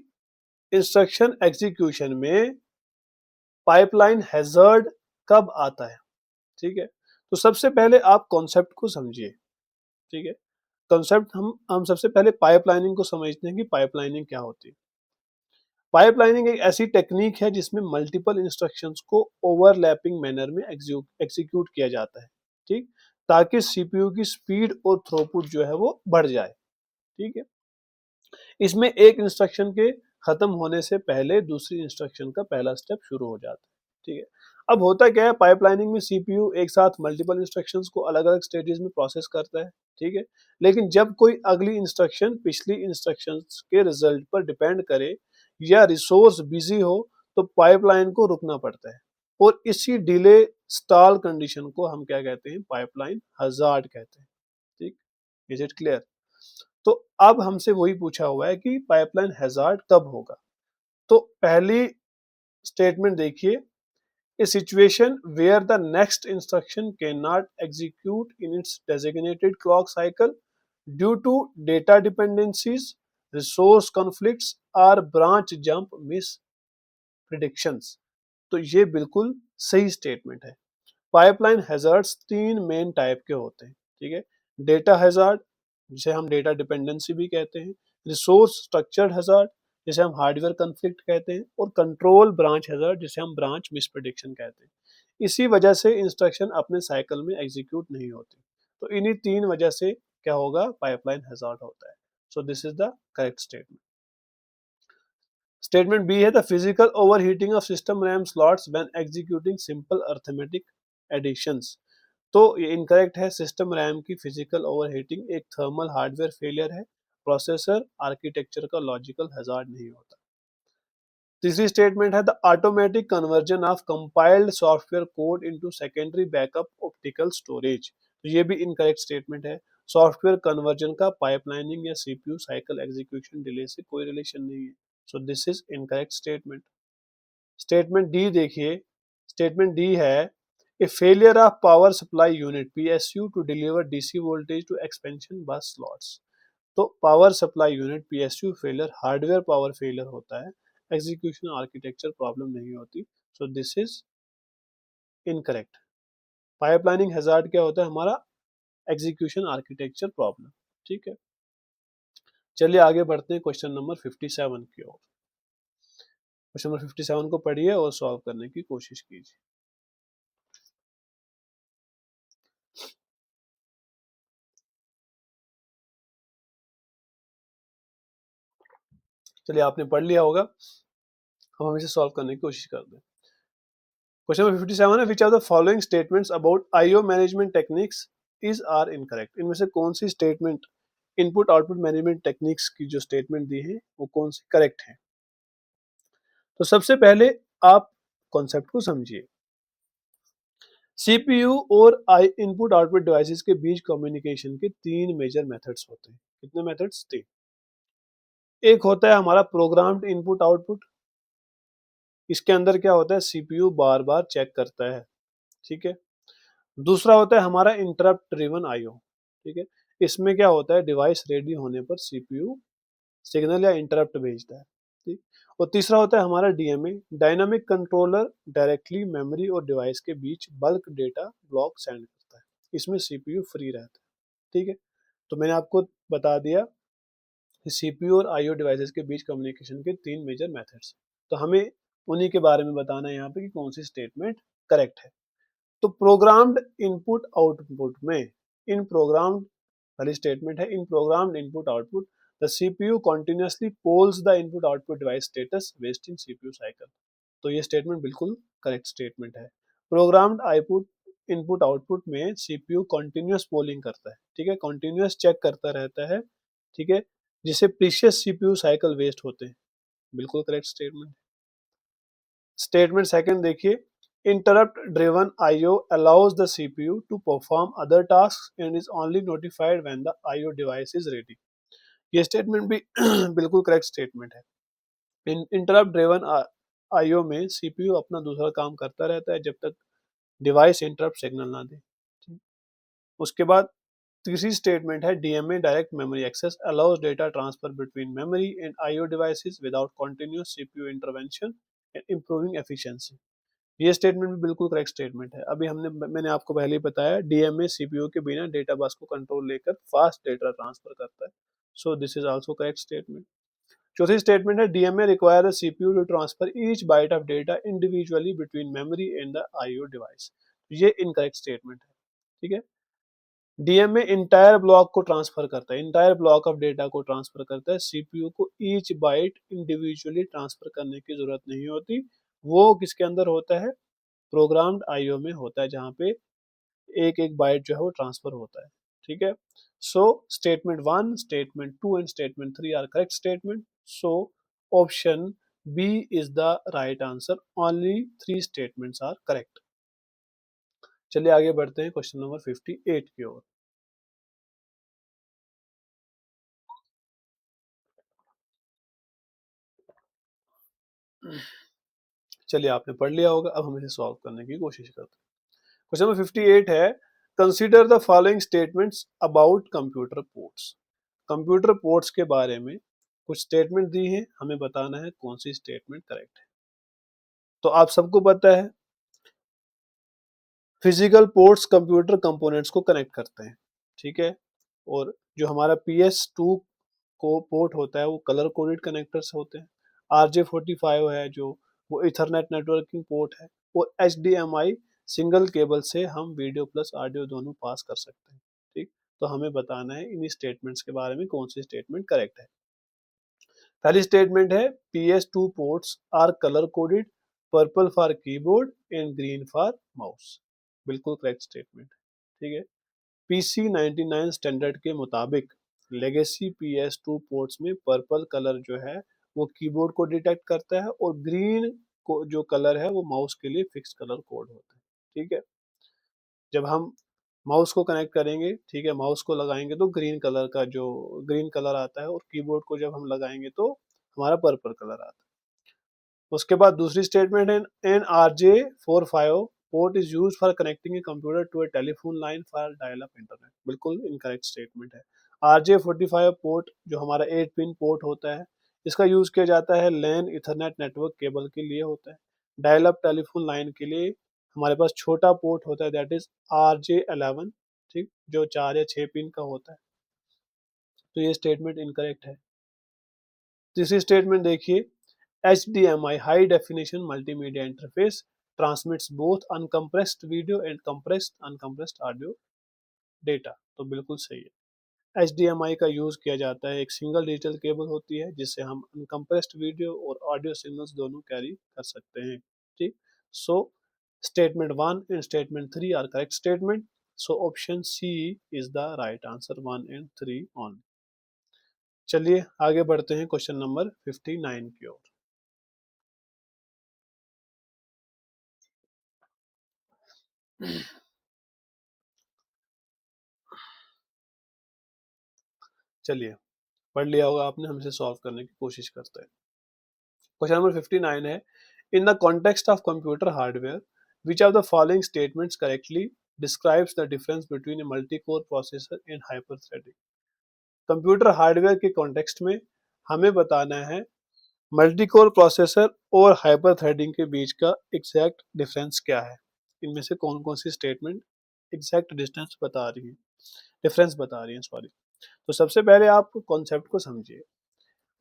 इंस्ट्रक्शन एग्जीक्यूशन में पाइपलाइन हैजर्ड कब आता है। ठीक है, तो सबसे पहले आप कॉन्सेप्ट को समझिए। ठीक है, कॉन्सेप्ट हम सबसे पहले पाइपलाइनिंग को समझते हैं कि पाइपलाइनिंग क्या होती है। पाइपलाइनिंग एक ऐसी टेक्निक है जिसमें मल्टीपल इंस्ट्रक्शंस को ओवरलैपिंग मैनर में एग्जीक्यूट किया जाता है, ठीक, ताकि सीपीयू की स्पीड और थ्रूपुट जो है वो बढ़ जाए। ठीक है, इसमें एक इंस्ट्रक्शन के खत्म होने से पहले दूसरी इंस्ट्रक्शन का पहला स्टेप शुरू हो जाता है। ठीक है, अब होता क्या है, पाइपलाइनिंग में सीपीयू एक साथ मल्टीपल इंस्ट्रक्शंस को अलग अलग स्टेजेस में प्रोसेस करता है। ठीक है, लेकिन जब कोई अगली इंस्ट्रक्शन पिछली इंस्ट्रक्शंस के रिजल्ट पर डिपेंड करे या रिसोर्स बिजी हो तो पाइपलाइन को रुकना पड़ता है, और इसी डिले स्टॉल कंडीशन को हम क्या कहते हैं, पाइपलाइन हजार्ड कहते हैं। ठीक, इज इट क्लियर? तो अब हमसे वही पूछा हुआ है कि पाइपलाइन हैजार्ड कब होगा। तो पहली स्टेटमेंट देखिए, a situation where the next instruction can not execute in its designated clock cycle due to data dependencies, resource conflicts और ब्रांच जंप मिस प्रिडिक्शंस। तो ये बिल्कुल सही स्टेटमेंट है। पाइपलाइन हैजार्ड्स तीन मेन टाइप के होते हैं। ठीक है, डेटा हैजार्ड जिसे हम डेटा डिपेंडेंसी भी कहते हैं, रिसोर्स स्ट्रक्चर्ड हैजार्ड जिसे हम हार्डवेयर कॉन्फ्लिक्ट कहते हैं, और कंट्रोल ब्रांच हैजार्ड जिसे हम ब्रांच मिसप्रेडिक्शन कहते हैं। इसी वजह से इंस्ट्रक्शन अपने साइकिल में एग्जीक्यूट नहीं होती। तो इन्हीं तीन वजह से क्या होगा, पाइपलाइन हैजार्ड होता है। So this is the correct statement. Statement B है the physical overheating of system RAM slots when executing simple arithmetic additions. तो ये इनकरेक्ट है। सिस्टम रैम की फिजिकल ओवरहीटिंग एक थर्मल हार्डवेयर फेलियर है, प्रोसेसर आर्किटेक्चर का लॉजिकल हैजार्ड नहीं होता। तीसरी स्टेटमेंट है the automatic conversion of compiled software code into secondary backup optical storage. तो ये भी इनकरेक्ट स्टेटमेंट है। सॉफ्टवेयर कन्वर्जन का पाइपलाइनिंग या सीपीयू साइकिल एग्जीक्यूशन डिले से कोई रिलेशन नहीं है। So this is incorrect statement. Statement D देखिए, स्टेटमेंट डी है a failure of power supply unit PSU to deliver DC voltage to expansion bus slots. तो power supply unit PSU failure hardware power failure होता है, execution architecture problem नहीं होती। So this is incorrect. Pipelining hazard क्या होता है, हमारा execution architecture problem. ठीक है, चलिए आगे बढ़ते हैं क्वेश्चन नंबर 57 की ओर। क्वेश्चन नंबर 57 को पढ़िए और सॉल्व करने की कोशिश कीजिए। चलिए, आपने पढ़ लिया होगा, हम इसे सॉल्व करने की कोशिश करते हैं। क्वेश्चन नंबर 57 है, which are the following statements about IO management techniques is are incorrect. इनमें से कौन सी statement input output management techniques की जो स्टेटमेंट दी है वो कौन सी करेक्ट है। तो सबसे पहले आप कॉन्सेप्ट को समझिए। सीपीयू और आई इनपुट आउटपुट डिवाइसेस के बीच कम्युनिकेशन के तीन मेजर मेथड्स होते हैं। कितने मेथड्स? तीन। एक होता है हमारा प्रोग्राम्ड इनपुट आउटपुट। इसके अंदर क्या होता है, सीपीयू बार बार चेक करता है। ठीक है। दूसरा होता है हमारा इंटरप्ट ड्रिवन आईओ। ठीक है, इसमें क्या होता है, डिवाइस रेडी होने पर सीपीयू सिग्नल या इंटरप्ट भेजता है। ठीक। और तीसरा होता है हमारा DMA, dynamic controller, directly memory और डिवाइस के बीच बल्क डेटा ब्लॉक सेंड करता है। इसमें सीपीयू फ्री रहता है। ठीक है, तो मैंने आपको बता दिया कि सीपीयू और आईओ डिवाइसेस के बीच कम्युनिकेशन के तीन मेजर मेथड्स। तो हमें उन्हीं के बारे में बताना है यहाँ पे कि कौन सी स्टेटमेंट करेक्ट है। तो प्रोग्राम्ड इनपुट आउटपुट में, इन प्रोग्राम्ड वाली स्टेटमेंट है, in programmed input output the CPU continuously polls the input output device status wasting CPU cycle. तो ये स्टेटमेंट बिल्कुल करेक्ट स्टेटमेंट है। प्रोग्राम्ड आउटपुट इनपुट आउटपुट में सीपीयू कंटिन्यूअस पोलिंग करता है। ठीक है, कंटिन्यूअस चेक करता रहता है ठीक है, जिससे प्रीशियस सीपीयू साइकिल वेस्ट होते हैं। बिल्कुल करेक्ट स्टेटमेंट। स्टेटमेंट सेकंड देखिए, interrupt driven IO allows the CPU to perform other task and is only notified when the IO device is ready. ये स्टेटमेंट भी बिल्कुल करेक्ट स्टेटमेंट है। Interrupt driven IO में CPU अपना दूसरा काम करता रहता है जब तक डिवाइस इंटरप्ट सिग्नल ना दे। उसके बाद तीसरी स्टेटमेंट है, DMA direct memory access allows data transfer between memory and IO devices without continuous CPU intervention and improving efficiency. ये स्टेटमेंट भी बिल्कुल करेक्ट स्टेटमेंट है। अभी मैंने आपको पहले ही बताया, डीएमए सीपीयू के बिना डेटा बस को कंट्रोल लेकर फास्ट डेटा ट्रांसफर करता है। So this is also correct statement. चौथी स्टेटमेंट है, DMA require the CPU to transfer each byte of data individually between memory and the IO device. ये incorrect statement है। ठीक है, डीएमए इंटायर ब्लॉक को transfer करता है, इंटायर ब्लॉक ऑफ डेटा को ट्रांसफर करता है। सीपीयू को ईच बाइट इंडिविजुअली ट्रांसफर करने की जरूरत नहीं होती। वो किसके अंदर होता है? प्रोग्राम्ड आईओ में होता है, जहां पे एक एक बाइट जो है वो ट्रांसफर होता है। ठीक है, so statement 1, statement 2 and statement 3 are correct statement. So option B is the right answer. Only 3 statements are correct. चलिए आगे बढ़ते हैं क्वेश्चन नंबर 58 की ओर। चलिए, आपने पढ़ लिया होगा, अब हम इसे सॉल्व करने की कोशिश करते हैं। क्वेश्चन नंबर 58 है, consider the following statements about computer ports. Computer ports के बारे में कुछ स्टेटमेंट दी है, हमें बताना है कौन सी स्टेटमेंट करेक्ट है। तो आप सबको पता है, फिजिकल पोर्ट्स कंप्यूटर कंपोनेंट्स को कनेक्ट करते हैं। ठीक है, और जो हमारा PS2 को पोर्ट होता है वो कलर कोडेड कनेक्टर्स होते हैं। RJ45 है जो, वो इथरनेट नेटवर्किंग पोर्ट है। और HDMI सिंगल केबल से हम वीडियो प्लस ऑडियो दोनों पास कर सकते हैं। ठीक, तो हमें बताना है इन स्टेटमेंट्स के बारे में कौन सी स्टेटमेंट करेक्ट है। पहली स्टेटमेंट है, PS2 ports are colour coded, purple for keyboard and green for mouse. बिल्कुल करेक्ट स्टेटमेंट। ठीक है, PC99 स्टैंडर्ड के मुताबिक लेगेसी PS2 पोर्ट्स में पर्पल कलर जो है वो कीबोर्ड को डिटेक्ट करता है, और ग्रीन को जो कलर है वो माउस के लिए फिक्स कलर कोड होता है। ठीक है, जब हम माउस को कनेक्ट करेंगे, ठीक है, माउस को लगाएंगे तो ग्रीन कलर का जो ग्रीन कलर आता है, और कीबोर्ड को जब हम लगाएंगे तो हमारा पर्पल कलर आता है। उसके बाद दूसरी स्टेटमेंट है, an RJ45 port is use for connecting a computer to a telephone line for dial up internet. बिल्कुल इनकरेक्ट स्टेटमेंट है। RJ45 पोर्ट जो हमारा 8 पिन पोर्ट होता है, इसका यूज किया जाता है लैन इथरनेट नेटवर्क केबल के लिए होता है। डायल अप टेलीफोन लाइन के लिए हमारे पास छोटा पोर्ट होता है, दैट इज RJ11, ठीक, जो 4 या 6 पिन का होता है। तो ये स्टेटमेंट इनकरेक्ट है। तीसरी स्टेटमेंट देखिए, HDMI high definition multimedia interface transmits both uncompressed video and compressed uncompressed audio data. तो बिल्कुल सही है। HDMI का यूज किया जाता है, एक सिंगल डिजिटल केबल होती है जिससे हम अनकम्प्रेस्ड वीडियो और ऑडियो सिग्नल्स दोनों कैरी कर सकते हैं। ठीक, so statement 1 and statement 3 are correct statement. So option C is the right answer, 1 and 3 on. चलिए आगे बढ़ते हैं क्वेश्चन नंबर 59 की ओर। चलिए, पढ़ लिया होगा आपने, हम इसे सॉल्व करने की कोशिश करते हैं। क्वेश्चन नंबर 59 है, in the context of computer hardware which of the following statements correctly describes the difference between a multi core processor and hyper threading. Computer hardware के कॉन्टेक्स्ट में हमें बताना है मल्टी कोर प्रोसेसर और hyper threading के बीच का exact difference क्या है। इनमें से कौन कौन सी स्टेटमेंट एग्जैक्ट डिस्टेंस बता रही है, डिफरेंस बता रही है, सॉरी। तो सबसे पहले आप कॉन्सेप्ट को समझिए।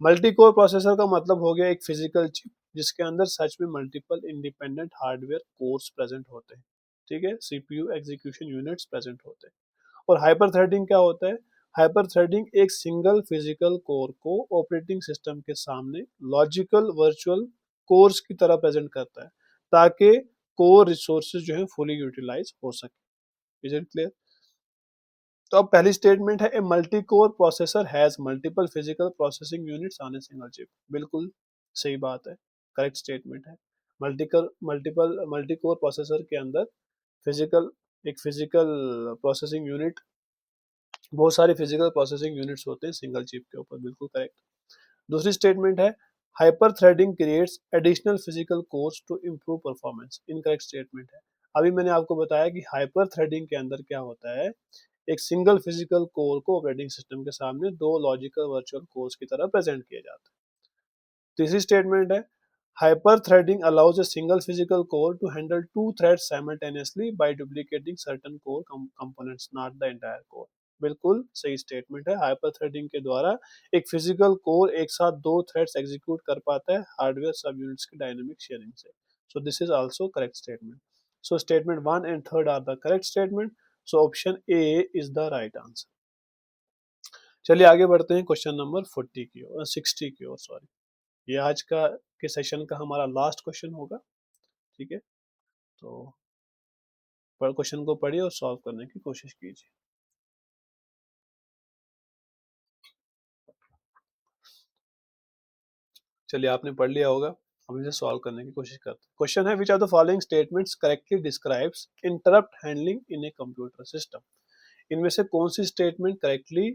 मल्टी कोर प्रोसेसर का मतलब हो गया एक फिजिकल चिप जिसके अंदर सच में multiple independent hardware course present होते हैं। ठीक है, CPU एग्जीक्यूशन यूनिट्स प्रेजेंट होते हैं। और हाइपर थ्रेडिंग क्या होता है? हाइपर थ्रेडिंग एक सिंगल फिजिकल कोर को ऑपरेटिंग सिस्टम के सामने लॉजिकल वर्चुअल कोर्स की तरह प्रेजेंट करता है, ताकि कोर रिसोर्सेज जो है फुली यूटिलाइज हो सके। Is it clear? तो अब पहली स्टेटमेंट है a multi core processor has multiple physical processing units on a single chip. बिल्कुल सही बात है, करेक्ट स्टेटमेंट है। मल्टी कोर प्रोसेसर के अंदर फिजिकल एक फिजिकल प्रोसेसिंग यूनिट, बहुत सारे फिजिकल प्रोसेसिंग यूनिट्स होते हैं सिंगल चिप के ऊपर, बिल्कुल करेक्ट। दूसरी स्टेटमेंट है hyper threading creates additional physical cores to improve performance. Incorrect statement है। अभी मैंने आपको बताया कि हाइपर थ्रेडिंग के अंदर क्या होता है, एक सिंगल फिजिकल कोर को ऑपरेटिंग सिस्टम के सामने दो लॉजिकल वर्चुअल कोर्स की तरह प्रेजेंट किया जाता है। तीसरी स्टेटमेंट है hyper threading allows a single physical core to handle two threads simultaneously by duplicating certain core components, not the entire core. बिल्कुल सही स्टेटमेंट है। हाइपर थ्रेडिंग के द्वारा एक फिजिकल कोर एक साथ दो थ्रेड्स एग्जीक्यूट कर पाता है हार्डवेयर सब यूनिट्स की डायनेमिक शेयरिंग से। So this is also correct statement. So statement 1 and 3 are the correct statement. So option A is the right answer. चलिए आगे बढ़ते हैं क्वेश्चन नंबर 40 की ओर, 60 की ओर, सॉरी। ये आज का के सेशन का हमारा लास्ट क्वेश्चन होगा, ठीक है। तो क्वेश्चन को पढ़िए और सॉल्व करने की कोशिश कीजिए। चलिए आपने पढ़ लिया होगा, हम इसे सॉल्व करने की कोशिश करते हैं। क्वेश्चन है which are the following statements correctly describes interrupt handling in a computer system. इनमें से कौन सी स्टेटमेंट करेक्टली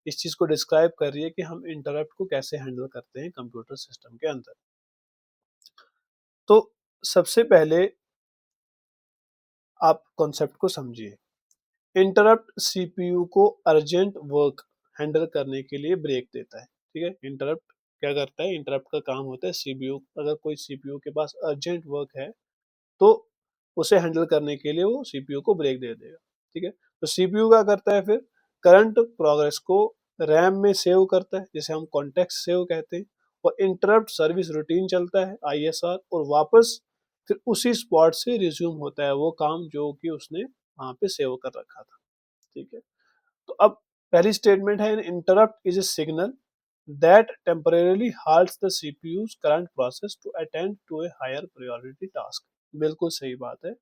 इस चीज को डिस्क्राइब कर रही है कि हम इंटरप्ट को कैसे हैंडल करते हैं कंप्यूटर सिस्टम के अंदर। तो सबसे पहले आप कॉन्सेप्ट को समझिए। इंटरप्ट सीपीयू को अर्जेंट वर्क हैंडल करने के लिए ब्रेक देता है, ठीक है। इंटरप्ट क्या करता है, इंटरप्ट का काम होता है सीपीयू, अगर कोई सीपीयू के पास अर्जेंट वर्क है तो उसे हैंडल करने के लिए वो सीपीयू को ब्रेक दे देगा, ठीक है। तो सीपीयू क्या करता है, फिर करंट प्रोग्रेस को रैम में सेव करता है, जिसे हम कॉन्टेक्स्ट सेव कहते हैं, और इंटरप्ट सर्विस रूटीन चलता है आईएसआर, और वापस फिर उसी स्पॉट से रिज्यूम होता है वो काम जो कि उसने वहां पे सेव कर रखा था, ठीक है। तो अब पहली स्टेटमेंट है interrupt is a signal that temporarily halts the CPU's current process to attend to a higher priority task। बिल्कुल सही बात है।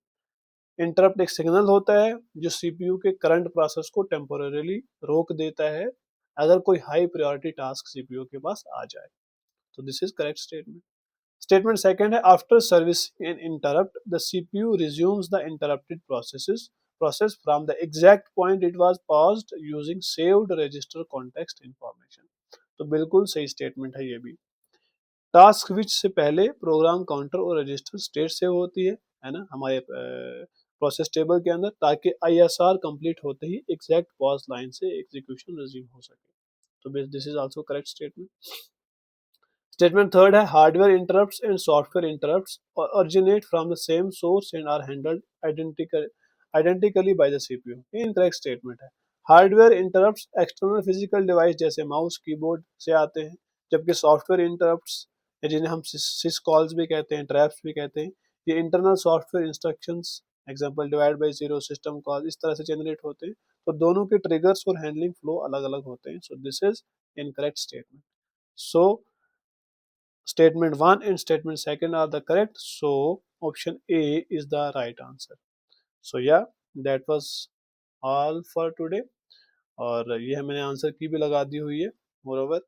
इंटरप्ट एक सिग्नल होता है जो सीपीयू के करंट प्रोसेस को टेम्परेली रोक देता है अगर कोई हाई प्रायोरिटी टास्क सीपीयू के पास आ जाए। तो this is correct statement. Statement second है after service in interrupt the CPU resumes the interrupted process from the exact point it was paused using saved register context information। तो बिल्कुल सही statement है ये भी। टास्क स्विच से पहले program counter और रजिस्टर स्टेट सेव होती है ना, हमारे प्रोसेस टेबल के अंदर, ताकि आईएसआर कंप्लीट होते ही एग्जैक्ट पॉज लाइन से एग्जीक्यूशन रिज्यूम हो सके। तो this is also correct statement. Statement third है hardware interrupts and software interrupts originate from the same source and are handled identically by the CPU। ये incorrect statement है। Hardware interrupts external physical device जैसे mouse keyboard से आते हैं, जबकि software interrupts जिन्हें हम सिस कॉल्स भी कहते हैं, ट्रैप्स भी कहते हैं, ये internal software instructions, example divide by zero, system call, इस तरह से जनरेट होते हैं। तो दोनों के ट्रिगर्स और हैंडलिंग फ्लो अलग अलग होते हैं। सो this is incorrect statement. So statement 1 and statement 2 are the correct, so option A is the right answer। so yeah, that was all for today। और ये मैंने आंसर की भी लगा दी हुई है। moreover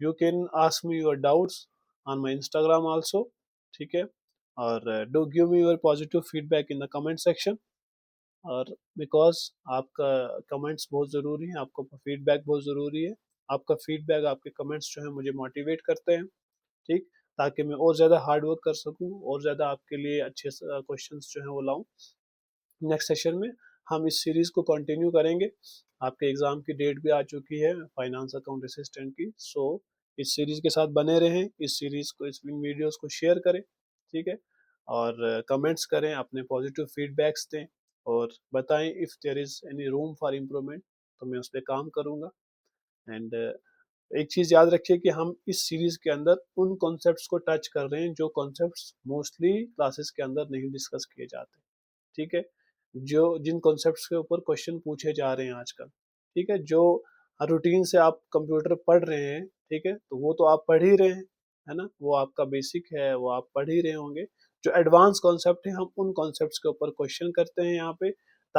you can ask me your doubts on my Instagram also, ठीक है। और do give me your positive feedback in the comment section। और बिकॉज आपका कमेंट्स बहुत ज़रूरी है, आपका फीडबैक बहुत ज़रूरी है। आपका फीडबैक, आपके कमेंट्स जो है मुझे मोटिवेट करते हैं, ठीक, ताकि मैं और ज़्यादा हार्ड वर्क कर सकूं और ज़्यादा आपके लिए अच्छे क्वेश्चंस जो हैं वो लाऊं। नेक्स्ट सेशन में हम इस सीरीज़ को कंटिन्यू करेंगे। आपके एग्ज़ाम की डेट भी आ चुकी है फाइनेंस अकाउंट असिस्टेंट की। सो इस सीरीज़ के साथ बने रहें, इस सीरीज़ को, इस वीडियोज़ को शेयर करें, ठीक है। और कमेंट्स करें, अपने पॉजिटिव फीडबैक्स दें, और बताएं if there is any room for improvement, तो मैं उस पर काम करूँगा। एंड एक चीज़ याद रखिए कि हम इस सीरीज़ के अंदर उन कॉन्सेप्ट्स को टच कर रहे हैं जो कॉन्सेप्ट्स मोस्टली क्लासेस के अंदर नहीं डिस्कस किए जाते, ठीक है। जो जिन कॉन्सेप्ट्स के ऊपर क्वेश्चन पूछे जा रहे हैं आजकल, ठीक है, जो रूटीन से आप कंप्यूटर पढ़ रहे हैं, ठीक है, तो वो तो आप पढ़ ही रहे हैं, है ना, वो आपका बेसिक है, वो आप पढ़ ही रहे होंगे। जो एडवांस कॉन्सेप्ट है हम उन कॉन्सेप्ट्स के ऊपर क्वेश्चन करते हैं यहाँ पे,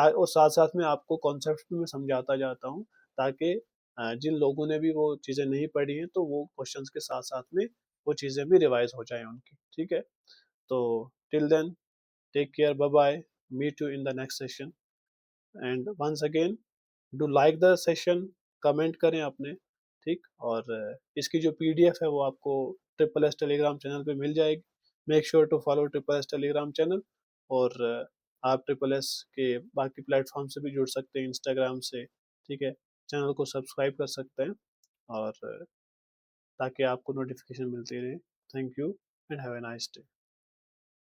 और साथ-साथ में आपको कॉन्सेप्ट्स भी मैं समझाता जाता हूँ, ताकि जिन लोगों ने भी वो चीज़ें नहीं पढ़ी हैं, तो वो क्वेश्चंस के साथ-साथ में वो चीज़ें भी रिवाइज़ हो जाएँ उनकी, ठीक है? तो till then take care, bye bye, meet you in the next session and once again do like the session, comment करें अपने, ठीक? और इसकी जो पीडीएफ है वो आपको ट्रिपल एस टेलीग्राम चैनल पे मिल जाएगी। Make sure to follow triple S telegram channel और आप ट्रिपल एस के बाकी प्लेटफॉर्म से भी जुड़ सकते हैं, इंस्टाग्राम से, ठीक है? चैनल को सब्सक्राइब कर सकते हैं और ताकि आपको नोटिफिकेशन मिलती रहे। Thank you and have a nice day.